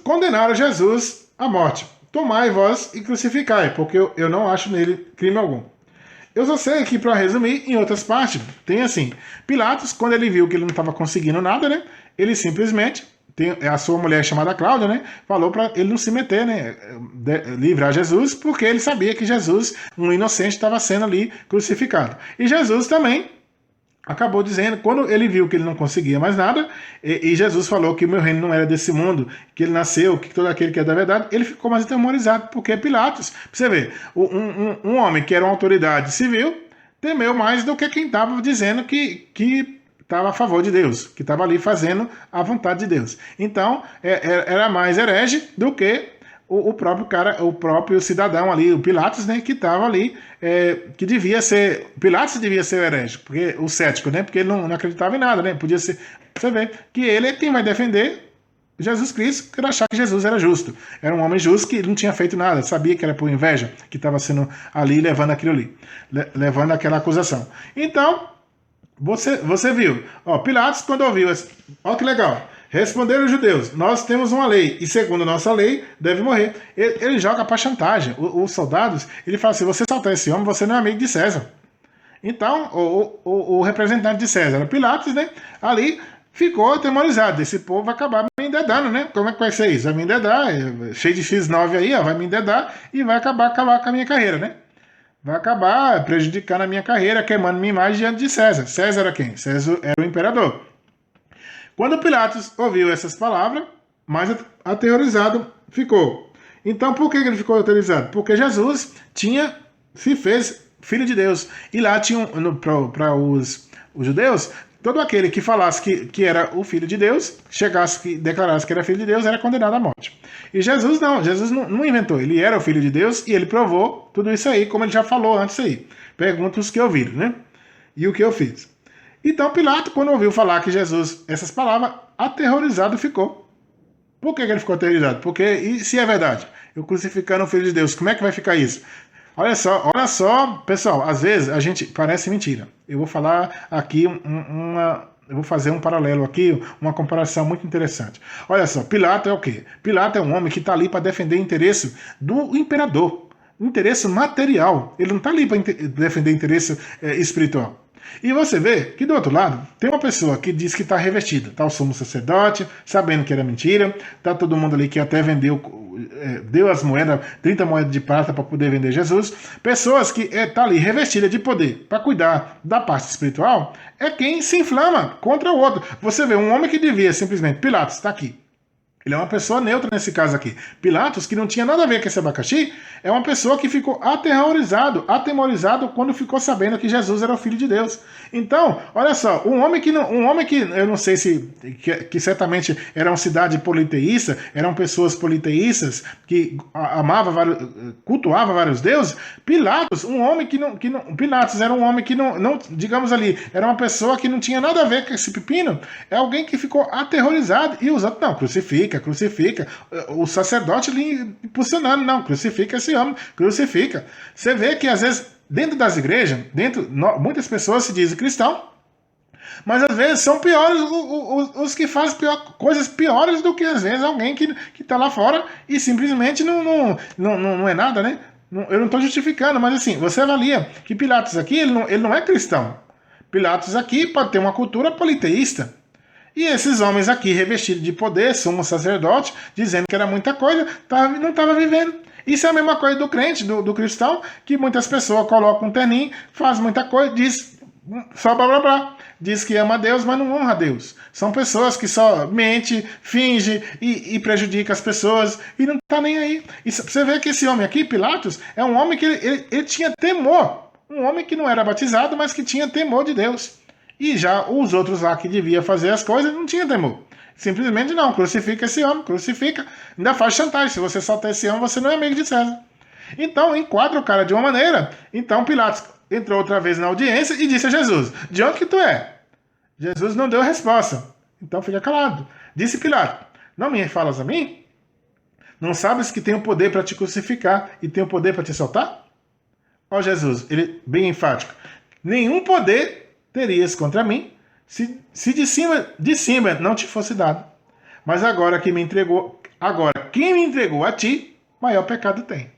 Condenaram Jesus à morte. Tomai vós e crucificai, porque eu não acho nele crime algum. Eu só sei que, para resumir, em outras partes, tem assim, Pilatos, quando ele viu que ele não estava conseguindo nada, né, ele simplesmente, a sua mulher chamada Cláudia, né, falou para ele não se meter, né, livrar Jesus, porque ele sabia que Jesus, um inocente, estava sendo ali crucificado. E Jesus também acabou dizendo, quando ele viu que ele não conseguia mais nada, e Jesus falou que o meu reino não era desse mundo, que ele nasceu, que todo aquele que é da verdade, ele ficou mais atemorizado, porque Pilatos, você vê, um homem que era uma autoridade civil, temeu mais do que quem estava dizendo que estava a favor de Deus, que estava ali fazendo a vontade de Deus. Então, era mais herege do que o próprio cidadão ali, o Pilatos, né, que estava ali, que devia ser, Pilatos devia ser o herege, porque, o cético, né, porque ele não acreditava em nada, né, podia ser, você vê, que ele é quem vai defender Jesus Cristo, por achar que Jesus era justo, era um homem justo que não tinha feito nada, sabia que era por inveja, que estava sendo ali, levando aquilo ali, levando aquela acusação. Então, você viu, Pilatos, quando ouviu, que legal, responderam os judeus: nós temos uma lei, e segundo a nossa lei, deve morrer. Ele joga para chantagem. Os soldados, ele fala assim: você soltar esse homem, você não é amigo de César. Então, o representante de César, Pilatos, né, ali ficou atemorizado. Esse povo vai acabar me endedando, né? Como é que vai ser isso? Vai me endedar, cheio de X9 aí, vai me endedar e vai acabar com a minha carreira, né? Vai acabar prejudicando a minha carreira, queimando minha imagem diante de César. César era quem? César era o imperador. Quando Pilatos ouviu essas palavras, mais aterrorizado ficou. Então, por que ele ficou aterrorizado? Porque Jesus se fez filho de Deus. E lá tinha, para os judeus, todo aquele que falasse que era o filho de Deus, chegasse e declarasse que era filho de Deus, era condenado à morte. E Jesus não inventou. Ele era o filho de Deus e ele provou tudo isso aí, como ele já falou antes aí. Pergunta os que ouviram, né? E o que eu fiz. Então Pilatos, quando ouviu falar que Jesus, essas palavras, aterrorizado ficou. Por que ele ficou aterrorizado? Porque, e se é verdade, eu crucificando o Filho de Deus, como é que vai ficar isso? Olha só, pessoal, às vezes a gente parece mentira. Eu vou falar aqui eu vou fazer um paralelo aqui, uma comparação muito interessante. Olha só, Pilatos é o quê? Pilatos é um homem que está ali para defender o interesse do imperador, interesse material. Ele não está ali para defender interesse espiritual. E você vê que do outro lado tem uma pessoa que diz que está revestida, tá o sumo sacerdote, sabendo que era mentira, tá todo mundo ali que até vendeu deu as moedas, 30 moedas de prata para poder vender Jesus. Pessoas que estão ali revestidas de poder para cuidar da parte espiritual, é quem se inflama contra o outro. Você vê um homem que devia simplesmente, Pilatos está aqui. Ele é uma pessoa neutra nesse caso aqui. Pilatos, que não tinha nada a ver com esse abacaxi, é uma pessoa que ficou atemorizado quando ficou sabendo que Jesus era o Filho de Deus. Então, olha só, um homem que eu não sei se, que certamente era uma cidade politeísta, eram pessoas politeístas, que cultuava vários deuses. Pilatos, Pilatos era um homem que não, digamos ali, era uma pessoa que não tinha nada a ver com esse pepino. É alguém que ficou aterrorizado, e os outros, não, crucifica. O sacerdote ali impulsionando, não, crucifica esse homem, crucifica. Você vê que às vezes, dentro das igrejas, muitas pessoas se dizem cristão, mas às vezes são piores os que fazem coisas piores do que às vezes alguém que está lá fora e simplesmente não é nada, né? Eu não estou justificando, mas assim, você avalia que Pilatos aqui, ele não é cristão. Pilatos aqui pode ter uma cultura politeísta. E esses homens aqui, revestidos de poder, sumo sacerdote, dizendo que era muita coisa, não estava vivendo. Isso é a mesma coisa do crente, do cristão, que muitas pessoas colocam um terninho, faz muita coisa, diz só blá blá blá. Diz que ama a Deus, mas não honra a Deus. São pessoas que só mente, finge e prejudica as pessoas e não está nem aí. E você vê que esse homem aqui, Pilatos, é um homem que ele tinha temor. Um homem que não era batizado, mas que tinha temor de Deus. E já os outros lá que devia fazer as coisas não tinha temor. Simplesmente não, crucifica esse homem, crucifica. Ainda faz chantagem, se você soltar esse homem, você não é amigo de César. Então, enquadra o cara de uma maneira. Então, Pilatos entrou outra vez na audiência e disse a Jesus, de onde que tu é? Jesus não deu resposta. Então, fica calado. Disse Pilatos, não me falas a mim? Não sabes que tenho poder para te crucificar e tenho poder para te soltar? Ó Jesus, ele bem enfático. Nenhum poder terias contra mim, se de cima não te fosse dado. Mas quem me entregou a ti, maior pecado tem.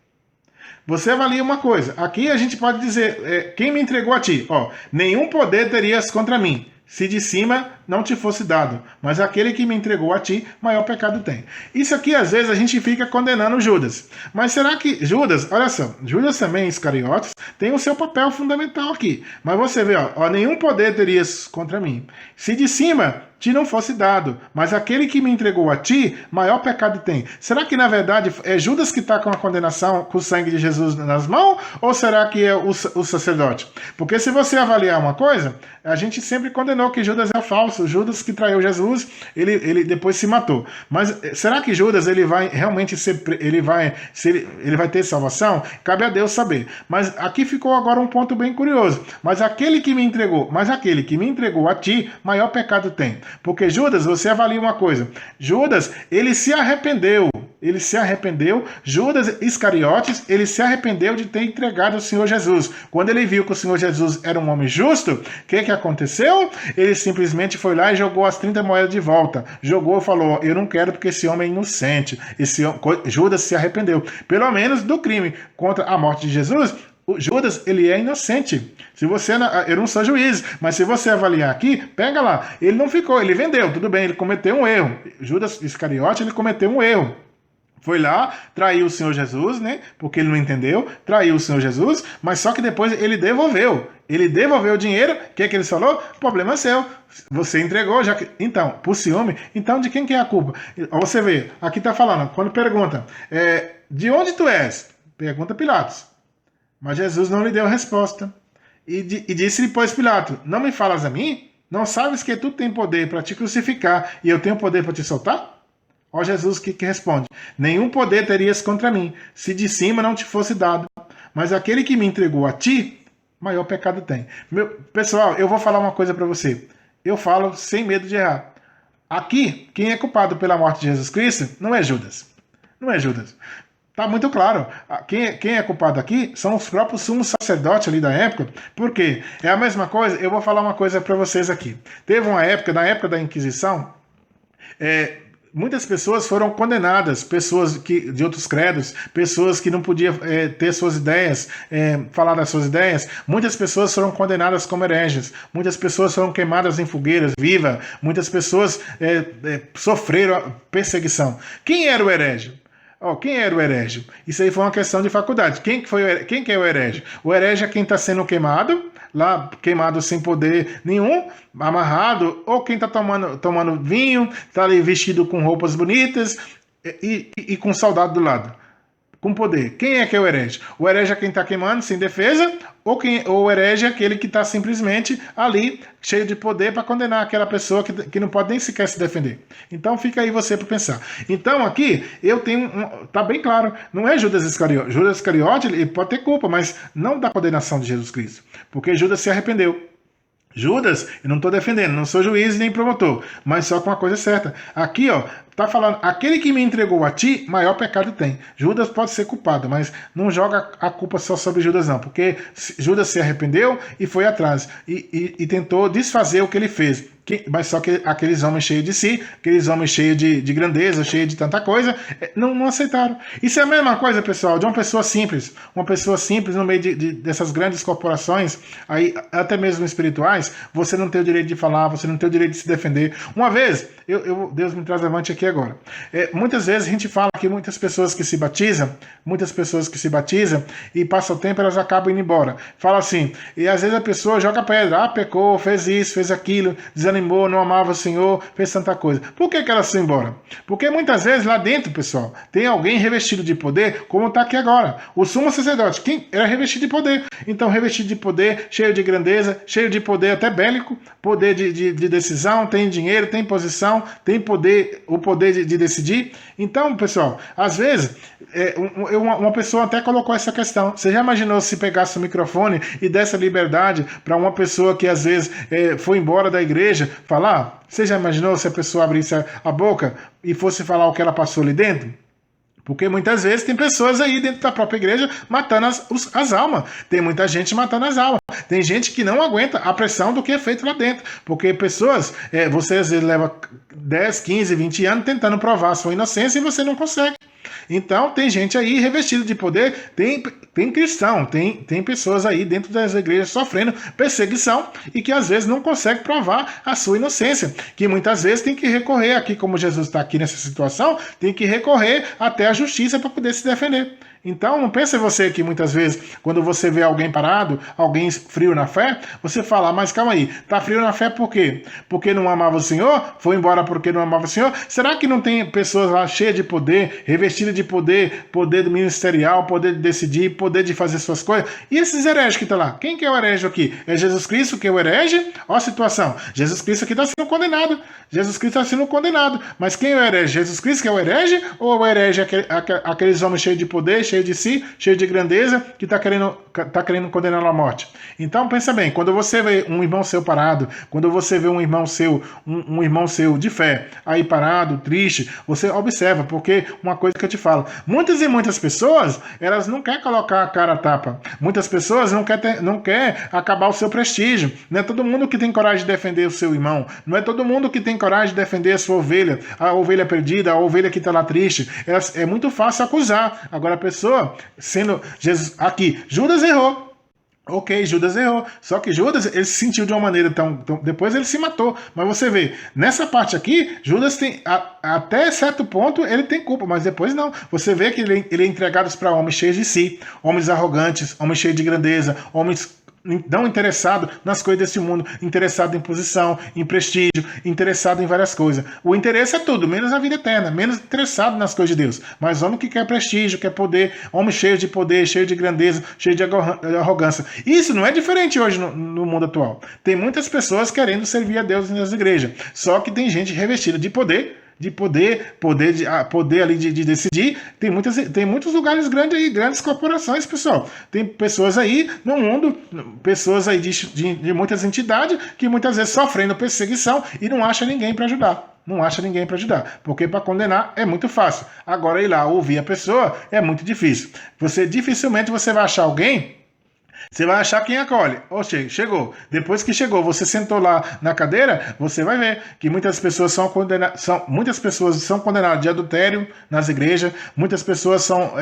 Você avalia uma coisa, aqui a gente pode dizer, quem me entregou a ti? Nenhum poder terias contra mim, se de cima não te fosse dado, mas aquele que me entregou a ti, maior pecado tem. Isso aqui, às vezes, a gente fica condenando Judas. Mas será que Judas, olha só, Judas também, Iscariotes, tem o seu papel fundamental aqui. Mas você vê, nenhum poder terias contra mim. Se de cima te não fosse dado, mas aquele que me entregou a ti, maior pecado tem. Será que, na verdade, é Judas que está com a condenação, com o sangue de Jesus nas mãos? Ou será que é o sacerdote? Porque se você avaliar uma coisa, a gente sempre condenou que Judas é falso. Judas que traiu Jesus, ele depois se matou. Mas será que Judas ele vai realmente ele vai ter salvação? Cabe a Deus saber. Mas aqui ficou agora um ponto bem curioso. Mas aquele que me entregou a ti, maior pecado tem. Porque Judas, você avalia uma coisa. Judas, ele se arrependeu. Judas Iscariotes, ele se arrependeu de ter entregado o Senhor Jesus. Quando ele viu que o Senhor Jesus era um homem justo, o que aconteceu? Ele simplesmente foi lá e jogou as 30 moedas de volta. Jogou e falou, eu não quero porque esse homem é inocente. Judas se arrependeu, pelo menos do crime contra a morte de Jesus. O Judas, ele é inocente. Eu não sou juiz, mas se você avaliar aqui, pega lá. Ele não ficou, ele vendeu, tudo bem, ele cometeu um erro. Judas Iscariote, ele cometeu um erro. Foi lá, traiu o Senhor Jesus, né? Porque ele não entendeu, traiu o Senhor Jesus, mas só que depois ele devolveu. Ele devolveu o dinheiro, o que ele falou? Problema seu. Você entregou, já que... Então, por ciúme, então de quem que é a culpa? Você vê, aqui está falando, quando pergunta, de onde tu és? Pergunta Pilatos. Mas Jesus não lhe deu resposta. E disse-lhe, pois, Pilatos, não me falas a mim? Não sabes que tu tem poder para te crucificar e eu tenho poder para te soltar? Ó Jesus que responde, nenhum poder terias contra mim, se de cima não te fosse dado. Mas aquele que me entregou a ti, maior pecado tem. Pessoal, eu vou falar uma coisa para você. Eu falo sem medo de errar. Aqui, quem é culpado pela morte de Jesus Cristo não é Judas. Não é Judas. Está muito claro. Quem é culpado aqui são os próprios sumos sacerdotes ali da época. Por quê? É a mesma coisa. Eu vou falar uma coisa para vocês aqui. Teve uma época, na época da Inquisição, muitas pessoas foram condenadas, pessoas de outros credos, pessoas que não podiam ter suas ideias, falar das suas ideias. Muitas pessoas foram condenadas como hereges, muitas pessoas foram queimadas em fogueiras vivas, muitas pessoas sofreram perseguição. Quem era o herege? Ó, quem era o herege? Isso aí foi uma questão de faculdade. Quem que é o herege? O herege é quem está sendo queimado, lá queimado sem poder nenhum, amarrado, ou quem está tomando vinho, está ali vestido com roupas bonitas e com um soldado do lado, com poder. Quem é que é o herege? O herege é quem está queimando sem defesa, ou o herege é aquele que está simplesmente ali, cheio de poder, para condenar aquela pessoa que não pode nem sequer se defender. Então fica aí você para pensar. Então aqui, eu tenho, tá bem claro, não é Judas Iscariote. Judas Iscariote, ele pode ter culpa, mas não da condenação de Jesus Cristo, porque Judas se arrependeu. Judas, eu não estou defendendo, não sou juiz nem promotor, mas só com uma coisa certa. Aqui, ó, tá falando, aquele que me entregou a ti, maior pecado tem. Judas pode ser culpado, mas não joga a culpa só sobre Judas não, porque Judas se arrependeu e foi atrás, e tentou desfazer o que ele fez. Mas só que aqueles homens cheios de si, aqueles homens cheios de grandeza, cheios de tanta coisa, não aceitaram. Isso é a mesma coisa, pessoal, de uma pessoa simples no meio dessas grandes corporações, aí até mesmo espirituais, você não tem o direito de falar, você não tem o direito de se defender. Uma vez, Deus me traz avante aqui agora. Muitas vezes a gente fala que muitas pessoas que se batizam e passa o tempo, elas acabam indo embora. Fala assim, e às vezes a pessoa joga pedra, pecou, fez isso, fez aquilo, desanimou, não amava o Senhor, fez tanta coisa. Por que elas foram embora? Porque muitas vezes lá dentro, pessoal, tem alguém revestido de poder, como está aqui agora. O sumo sacerdote, quem era revestido de poder. Então, revestido de poder, cheio de grandeza, cheio de poder até bélico, poder de decisão, tem dinheiro, tem posição, tem poder, o poder de decidir. Então, pessoal, às vezes, uma pessoa até colocou essa questão. Você já imaginou se pegasse o microfone e desse liberdade para uma pessoa que às vezes foi embora da igreja falar? Você já imaginou se a pessoa abrisse a boca e fosse falar o que ela passou ali dentro? Porque muitas vezes tem pessoas aí dentro da própria igreja matando as almas. Tem muita gente matando as almas. Tem gente que não aguenta a pressão do que é feito lá dentro. Porque pessoas, você às vezes leva 10, 15, 20 anos tentando provar a sua inocência e você não consegue. Então tem gente aí revestida de poder, tem cristão, tem pessoas aí dentro das igrejas sofrendo perseguição e que às vezes não consegue provar a sua inocência, que muitas vezes tem que recorrer aqui, como Jesus está aqui nessa situação, tem que recorrer até a justiça para poder se defender. Então, não pense você que muitas vezes, quando você vê alguém parado, alguém frio na fé, você fala, mas calma aí, tá frio na fé por quê? Porque não amava o Senhor? Foi embora porque não amava o Senhor? Será que não tem pessoas lá cheias de poder, revestidas de poder, poder do ministerial, poder de decidir, poder de fazer suas coisas? E esses hereges que estão lá? Quem que é o herege aqui? É Jesus Cristo que é o herege? Olha a situação. Jesus Cristo aqui está sendo condenado. Jesus Cristo está sendo condenado. Mas quem é o herege? Jesus Cristo que é o herege? Ou o herege é aqueles homens cheios de poder, cheio de si, cheio de grandeza, que está querendo condená-lo à morte? Então pensa bem, quando você vê um irmão seu parado, quando você vê um irmão seu de fé aí parado, triste, você observa, porque uma coisa que eu te falo, muitas e muitas pessoas, elas não querem colocar a cara a tapa, muitas pessoas não querem acabar o seu prestígio, não é todo mundo que tem coragem de defender o seu irmão, não é todo mundo que tem coragem de defender a sua ovelha, a ovelha perdida, a ovelha que está lá triste. É muito fácil acusar. Agora a pessoa sendo Jesus aqui, Judas errou. Ok, Judas errou. Só que Judas, ele se sentiu de uma maneira tão depois ele se matou. Mas você vê, nessa parte aqui, Judas tem, até certo ponto, ele tem culpa, mas depois não. Você vê que ele é entregado para homens cheios de si, homens arrogantes, homens cheios de grandeza, homens não interessado nas coisas desse mundo, interessado em posição, em prestígio, interessado em várias coisas. O interesse é tudo, menos a vida eterna, menos interessado nas coisas de Deus. Mas homem que quer prestígio, quer poder, homem cheio de poder, cheio de grandeza, cheio de arrogância. Isso não é diferente hoje no mundo atual. Tem muitas pessoas querendo servir a Deus nas igrejas, só que tem gente revestida de poder ali de decidir. Tem muitos lugares grandes aí, grandes corporações, pessoal. Tem pessoas aí no mundo, pessoas aí de muitas entidades que muitas vezes sofrendo perseguição e não acha ninguém para ajudar. Não acha ninguém para ajudar, porque para condenar é muito fácil. Agora ir lá ouvir a pessoa é muito difícil. Dificilmente você vai achar alguém Você vai achar quem acolhe. Oxe, chegou. Depois que chegou, você sentou lá na cadeira, você vai ver que muitas pessoas são condenadas de adultério nas igrejas, muitas pessoas são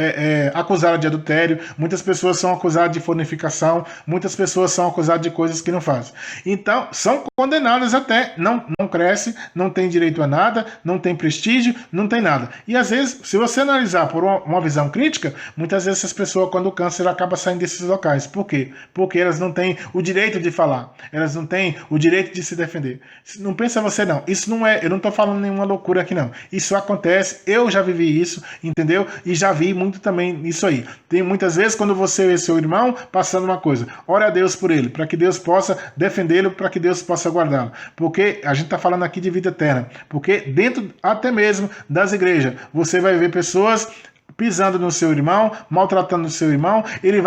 acusadas de adultério, muitas pessoas são acusadas de fornicação, muitas pessoas são acusadas de coisas que não fazem. Então, são condenadas até, não cresce, não tem direito a nada, não tem prestígio, não tem nada. E às vezes, se você analisar por uma visão crítica, muitas vezes essas pessoas, quando câncer, acabam saindo desses locais. Por quê? Porque elas não têm o direito de falar, elas não têm o direito de se defender. Não pensa você não, isso não é, eu não estou falando nenhuma loucura aqui não, isso acontece, eu já vivi isso, entendeu? E já vi muito também isso aí. Tem muitas vezes quando você vê seu irmão passando uma coisa, ore a Deus por ele, para que Deus possa defendê-lo, para que Deus possa guardá-lo, porque a gente está falando aqui de vida eterna, porque dentro até mesmo das igrejas, você vai ver pessoas pisando no seu irmão, maltratando o seu irmão, ele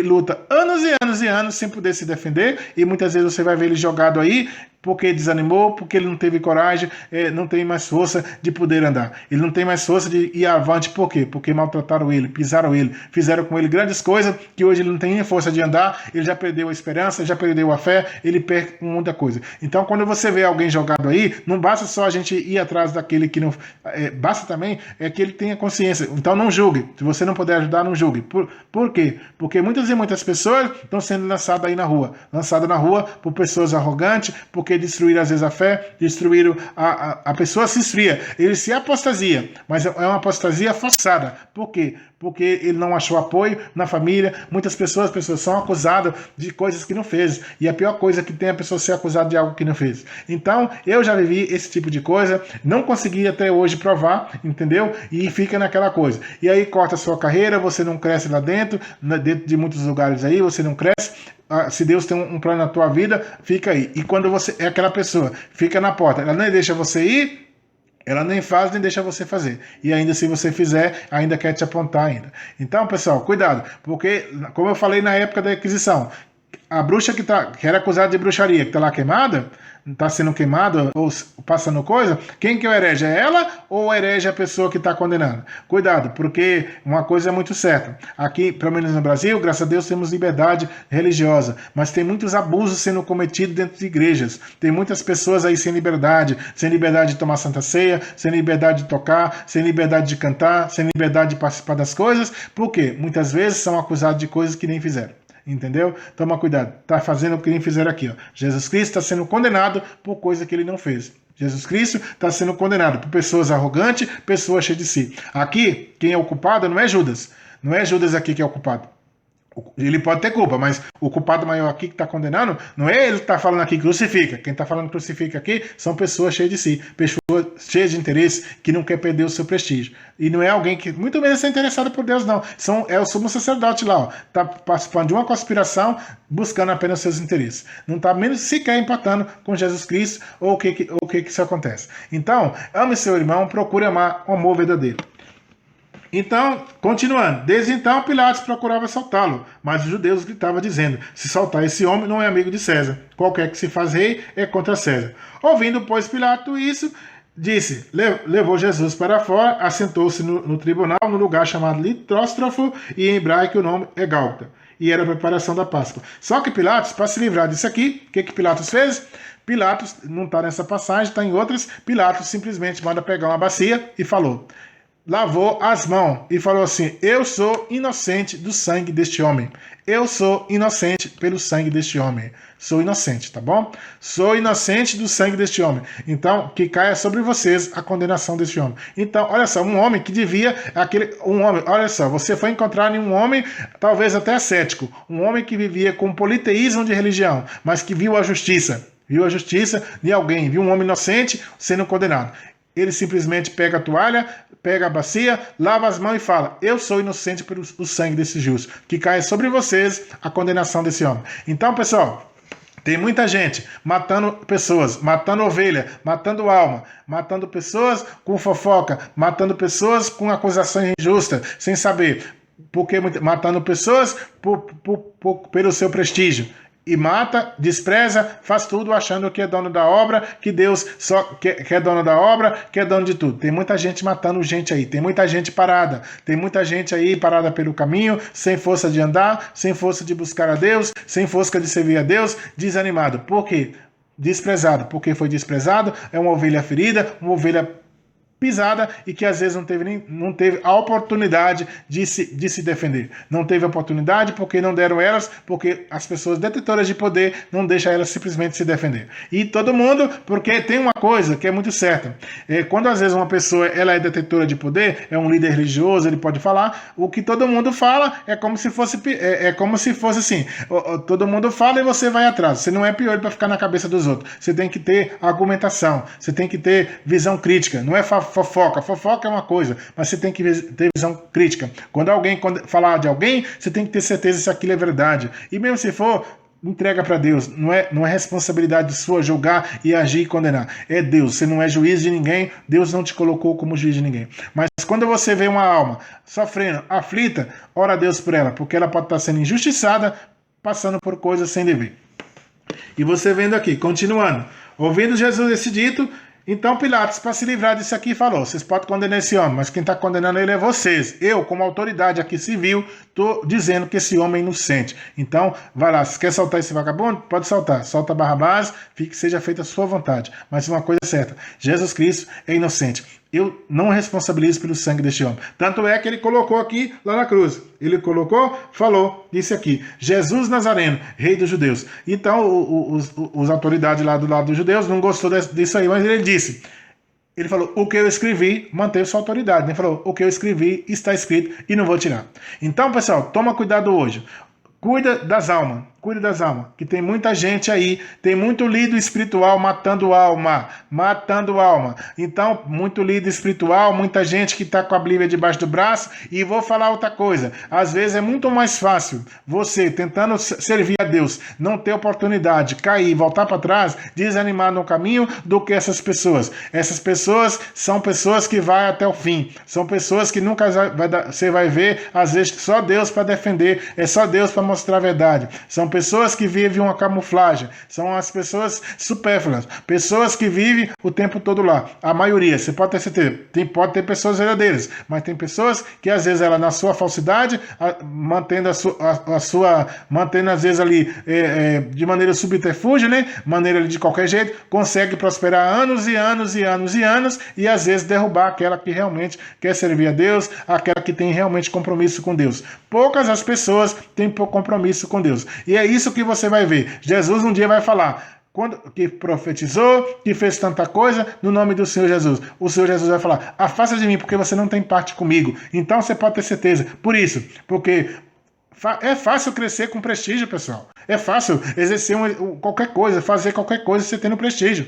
luta anos e anos e anos sem poder se defender, e muitas vezes você vai ver ele jogado aí, porque desanimou, porque ele não teve coragem, não tem mais força de poder andar. Ele não tem mais força de ir avante, por quê? Porque maltrataram ele, pisaram ele, fizeram com ele grandes coisas, que hoje ele não tem nem força de andar, ele já perdeu a esperança, já perdeu a fé, ele perde muita coisa. Então, quando você vê alguém jogado aí, não basta só a gente ir atrás daquele que não... basta também que ele tenha consciência. Então, não julgue. Se você não puder ajudar, não julgue. Por quê? Porque muitas e muitas pessoas estão sendo lançadas aí na rua. Lançadas na rua por pessoas arrogantes, porque destruíram às vezes a fé, destruíram a pessoa se esfria, ele se apostasia, mas é uma apostasia forçada. Por quê? Porque ele não achou apoio na família. Muitas pessoas são acusadas de coisas que não fez, e a pior coisa que tem é a pessoa ser acusada de algo que não fez. Então, eu já vivi esse tipo de coisa, não consegui até hoje provar, entendeu? E fica naquela coisa. E aí corta a sua carreira, você não cresce lá dentro de muitos lugares aí, você não cresce. Se Deus tem um plano na tua vida, fica aí. E quando você é aquela pessoa, fica na porta, ela nem deixa você ir, ela nem faz, nem deixa você fazer. E ainda se você fizer, ainda quer te apontar ainda. Então, pessoal, cuidado. Porque, como eu falei na época da Inquisição, a bruxa que era acusada de bruxaria, que está lá queimada, está sendo queimada ou passando coisa, quem que é o herege? É ela ou o herege é a pessoa que está condenando? Cuidado, porque uma coisa é muito certa. Aqui, pelo menos no Brasil, graças a Deus, temos liberdade religiosa, mas tem muitos abusos sendo cometidos dentro de igrejas. Tem muitas pessoas aí sem liberdade de tomar Santa Ceia, sem liberdade de tocar, sem liberdade de cantar, sem liberdade de participar das coisas. Por quê? Muitas vezes são acusados de coisas que nem fizeram. Entendeu? Toma cuidado. Está fazendo o que nem fizeram aqui. Ó. Jesus Cristo está sendo condenado por coisa que ele não fez. Jesus Cristo está sendo condenado por pessoas arrogantes, pessoas cheias de si. Aqui, quem é o culpado não é Judas. Não é Judas aqui que é o culpado. Ele pode ter culpa, mas o culpado maior aqui que está condenando, não é ele que está falando aqui crucifica. Quem está falando crucifica aqui são pessoas cheias de si, pessoas cheias de interesse, que não quer perder o seu prestígio. E não é alguém que muito menos está interessado por Deus, não. É o sumo sacerdote lá, está participando de uma conspiração, buscando apenas seus interesses. Não está menos sequer importando com Jesus Cristo ou o que isso acontece. Então, ame seu irmão, procure amar o amor verdadeiro. Então, continuando, desde então Pilatos procurava soltá-lo, mas os judeus gritavam dizendo, se soltar esse homem não é amigo de César, qualquer que se faz rei é contra César. Ouvindo, pois, Pilatos isso, disse, levou Jesus para fora, assentou-se no tribunal, no lugar chamado Litróstrofo, e em hebraico o nome é Gálgota, e era a preparação da Páscoa. Só que Pilatos, para se livrar disso aqui, o que Pilatos fez? Pilatos, não está nessa passagem, está em outras, Pilatos simplesmente manda pegar uma bacia e falou... Lavou as mãos e falou assim, eu sou inocente do sangue deste homem. Eu sou inocente pelo sangue deste homem. Sou inocente, tá bom? Sou inocente do sangue deste homem. Então, que caia sobre vocês a condenação deste homem. Então, olha só, um homem que devia... olha só, você foi encontrar em um homem, talvez até cético, um homem que vivia com politeísmo de religião, mas que viu a justiça de alguém, viu um homem inocente sendo condenado. Ele simplesmente pega a toalha, pega a bacia, lava as mãos e fala, eu sou inocente pelo sangue desse justo, que cai sobre vocês a condenação desse homem. Então, pessoal, tem muita gente matando pessoas, matando ovelha, matando alma, matando pessoas com fofoca, matando pessoas com acusações injustas, sem saber, porque matando pessoas pelo seu prestígio. e mata, despreza, faz tudo achando que é dono da obra, que Deus só que é dono da obra, que é dono de tudo. Tem muita gente matando gente aí, tem muita gente parada, tem muita gente aí parada pelo caminho, sem força de andar, sem força de buscar a Deus, sem força de servir a Deus, desanimado. Por quê? Desprezado. Porque foi desprezado, é uma ovelha ferida, uma ovelha pisada e que às vezes não teve a oportunidade de se defender. Não teve a oportunidade porque não deram elas, porque as pessoas detetoras de poder não deixam elas simplesmente se defender. E todo mundo, porque tem uma coisa que é muito certa. Quando às vezes uma pessoa ela é detetora de poder, é um líder religioso, ele pode falar, o que todo mundo fala é como se fosse assim, todo mundo fala e você vai atrás. Você não é pior para ficar na cabeça dos outros. Você tem que ter argumentação, você tem que ter visão crítica, não é fofoca é uma coisa, mas você tem que ter visão crítica. Quando falar de alguém, você tem que ter certeza se aquilo é verdade. E mesmo se for, entrega para Deus. Não é responsabilidade sua julgar e agir e condenar. É Deus. Você não é juiz de ninguém. Deus não te colocou como juiz de ninguém. Mas quando você vê uma alma sofrendo, aflita, ora a Deus por ela, porque ela pode estar sendo injustiçada, passando por coisas sem dever. E você vendo aqui, continuando, ouvindo Jesus esse dito, então Pilatos, para se livrar disso aqui, falou, vocês podem condenar esse homem, mas quem está condenando ele é vocês. Eu, como autoridade aqui civil, estou dizendo que esse homem é inocente. Então, vai lá, se quer soltar esse vagabundo, pode soltar. Solta Barrabás, seja feita a sua vontade. Mas uma coisa é certa, Jesus Cristo é inocente. Eu não responsabilizo pelo sangue deste homem. Tanto é que ele colocou aqui, lá na cruz. Ele colocou, falou, disse aqui, Jesus Nazareno, rei dos judeus. Então, os autoridades lá do lado dos judeus não gostou disso aí, mas ele disse, ele falou, o que eu escrevi, manteve sua autoridade. Ele falou, o que eu escrevi está escrito e não vou tirar. Então, pessoal, toma cuidado hoje. Cuida das almas, que tem muita gente aí, tem muito líder espiritual matando alma. Então, muito líder espiritual, muita gente que está com a Bíblia debaixo do braço, e vou falar outra coisa, às vezes é muito mais fácil você, tentando servir a Deus, não ter oportunidade, cair, voltar para trás, desanimar no caminho, do que essas pessoas. Essas pessoas são pessoas que vão até o fim, são pessoas que nunca você vai ver, às vezes só Deus para defender, é só Deus para mostrar a verdade. São pessoas que vivem uma camuflagem, são as pessoas supérfluas, pessoas que vivem o tempo todo lá. A maioria, você pode ter certeza, pode ter pessoas verdadeiras, mas tem pessoas que às vezes ela na sua falsidade, mantendo mantendo às vezes ali de maneira subterfúgio, né? Maneira ali de qualquer jeito, consegue prosperar anos e anos e anos e anos, e às vezes derrubar aquela que realmente quer servir a Deus, aquela que tem realmente compromisso com Deus. Poucas as pessoas têm compromisso com Deus. E é isso que você vai ver. Jesus um dia vai falar, que profetizou, que fez tanta coisa no nome do Senhor Jesus. O Senhor Jesus vai falar, afasta de mim, porque você não tem parte comigo. Então você pode ter certeza. Por isso, porque é fácil crescer com prestígio, pessoal. É fácil exercer qualquer coisa, fazer qualquer coisa você tendo prestígio.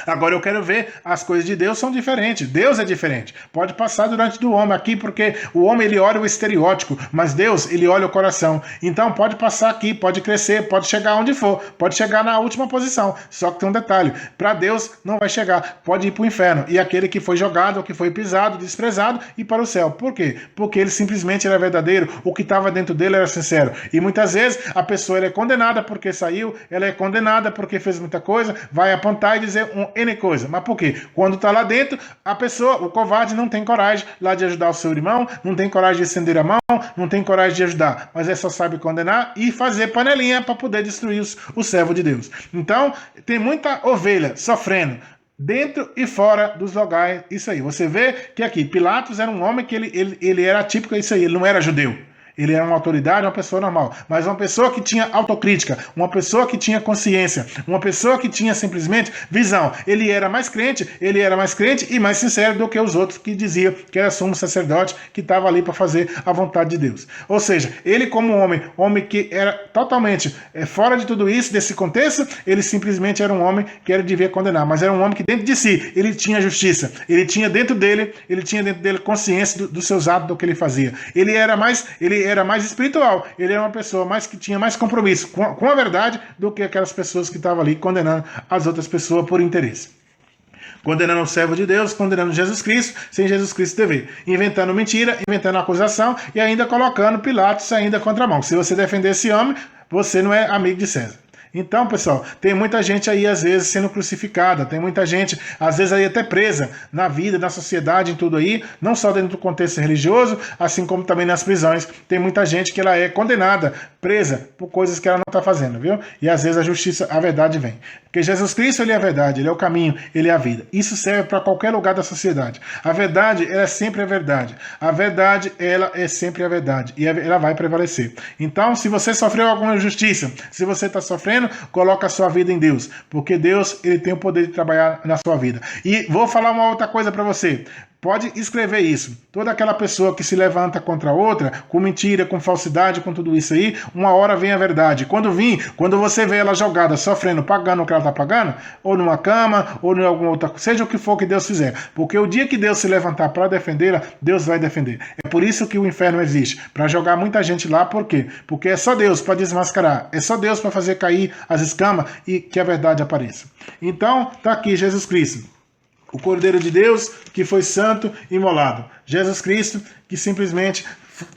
Agora eu quero ver, as coisas de Deus são diferentes. Deus é diferente. Pode passar durante do homem aqui, porque o homem ele olha o estereótipo, mas Deus ele olha o coração. Então pode passar aqui, pode crescer, pode chegar onde for, pode chegar na última posição. Só que tem um detalhe, para Deus não vai chegar, pode ir para o inferno. E aquele que foi jogado, que foi pisado, desprezado, ir para o céu. Por quê? Porque ele simplesmente era verdadeiro, o que estava dentro dele era sincero. E muitas vezes a pessoa ela é condenada porque saiu, ela é condenada porque fez muita coisa, vai apontar e dizer N coisa. Mas por quê? Quando está lá dentro, a pessoa, o covarde não tem coragem lá de ajudar o seu irmão, não tem coragem de estender a mão, não tem coragem de ajudar, mas só sabe condenar e fazer panelinha para poder destruir o servo de Deus. Então, tem muita ovelha sofrendo dentro e fora dos lugares. Isso aí. Você vê que aqui, Pilatos era um homem que ele era típico disso aí, ele não era judeu. Ele era uma autoridade, uma pessoa normal, mas uma pessoa que tinha autocrítica, uma pessoa que tinha consciência, uma pessoa que tinha simplesmente visão. Ele era mais crente e mais sincero do que os outros que diziam que era sumo sacerdote, que estava ali para fazer a vontade de Deus. Ou seja, ele como homem que era totalmente fora de tudo isso, desse contexto, ele simplesmente era um homem que devia condenar, mas era um homem que dentro de si, ele tinha justiça, ele tinha dentro dele consciência dos seus atos, do que ele fazia. Ele era mais espiritual, ele era uma pessoa que tinha mais compromisso com a verdade do que aquelas pessoas que estavam ali condenando as outras pessoas por interesse. Condenando o servo de Deus, condenando Jesus Cristo, sem Jesus Cristo dever. Inventando mentira, inventando acusação e ainda colocando Pilatos ainda contra a mão. Se você defender esse homem, você não é amigo de César. Então, pessoal, tem muita gente aí, às vezes, sendo crucificada, tem muita gente, às vezes, aí até presa na vida, na sociedade, em tudo aí, não só dentro do contexto religioso, assim como também nas prisões. Tem muita gente que ela é condenada, presa, por coisas que ela não está fazendo, viu? E às vezes a justiça, a verdade vem. Porque Jesus Cristo, ele é a verdade, ele é o caminho, ele é a vida. Isso serve para qualquer lugar da sociedade. A verdade, ela é sempre a verdade. A verdade, ela é sempre a verdade. E ela vai prevalecer. Então, se você sofreu alguma injustiça, se você está sofrendo, coloca a sua vida em Deus, porque Deus, ele tem o poder de trabalhar na sua vida. E vou falar uma outra coisa para você. Pode escrever isso. Toda aquela pessoa que se levanta contra outra, com mentira, com falsidade, com tudo isso aí, uma hora vem a verdade. Quando você vê ela jogada, sofrendo, pagando o que ela está pagando, ou numa cama, ou em alguma outra coisa, seja o que for que Deus fizer. Porque o dia que Deus se levantar para defendê-la, Deus vai defender. É por isso que o inferno existe, para jogar muita gente lá. Por quê? Porque é só Deus para desmascarar, é só Deus para fazer cair as escamas e que a verdade apareça. Então, está aqui Jesus Cristo, o Cordeiro de Deus que foi santo e imolado. Jesus Cristo que simplesmente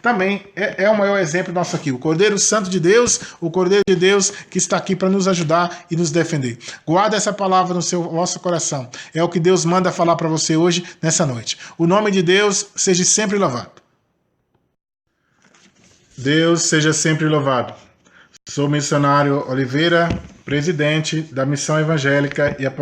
também é o maior exemplo nosso aqui. O Cordeiro Santo de Deus, o Cordeiro de Deus que está aqui para nos ajudar e nos defender. Guarda essa palavra no vosso coração. É o que Deus manda falar para você hoje, nessa noite. O nome de Deus seja sempre louvado. Deus seja sempre louvado. Sou missionário Oliveira, presidente da Missão Evangélica e Apostólica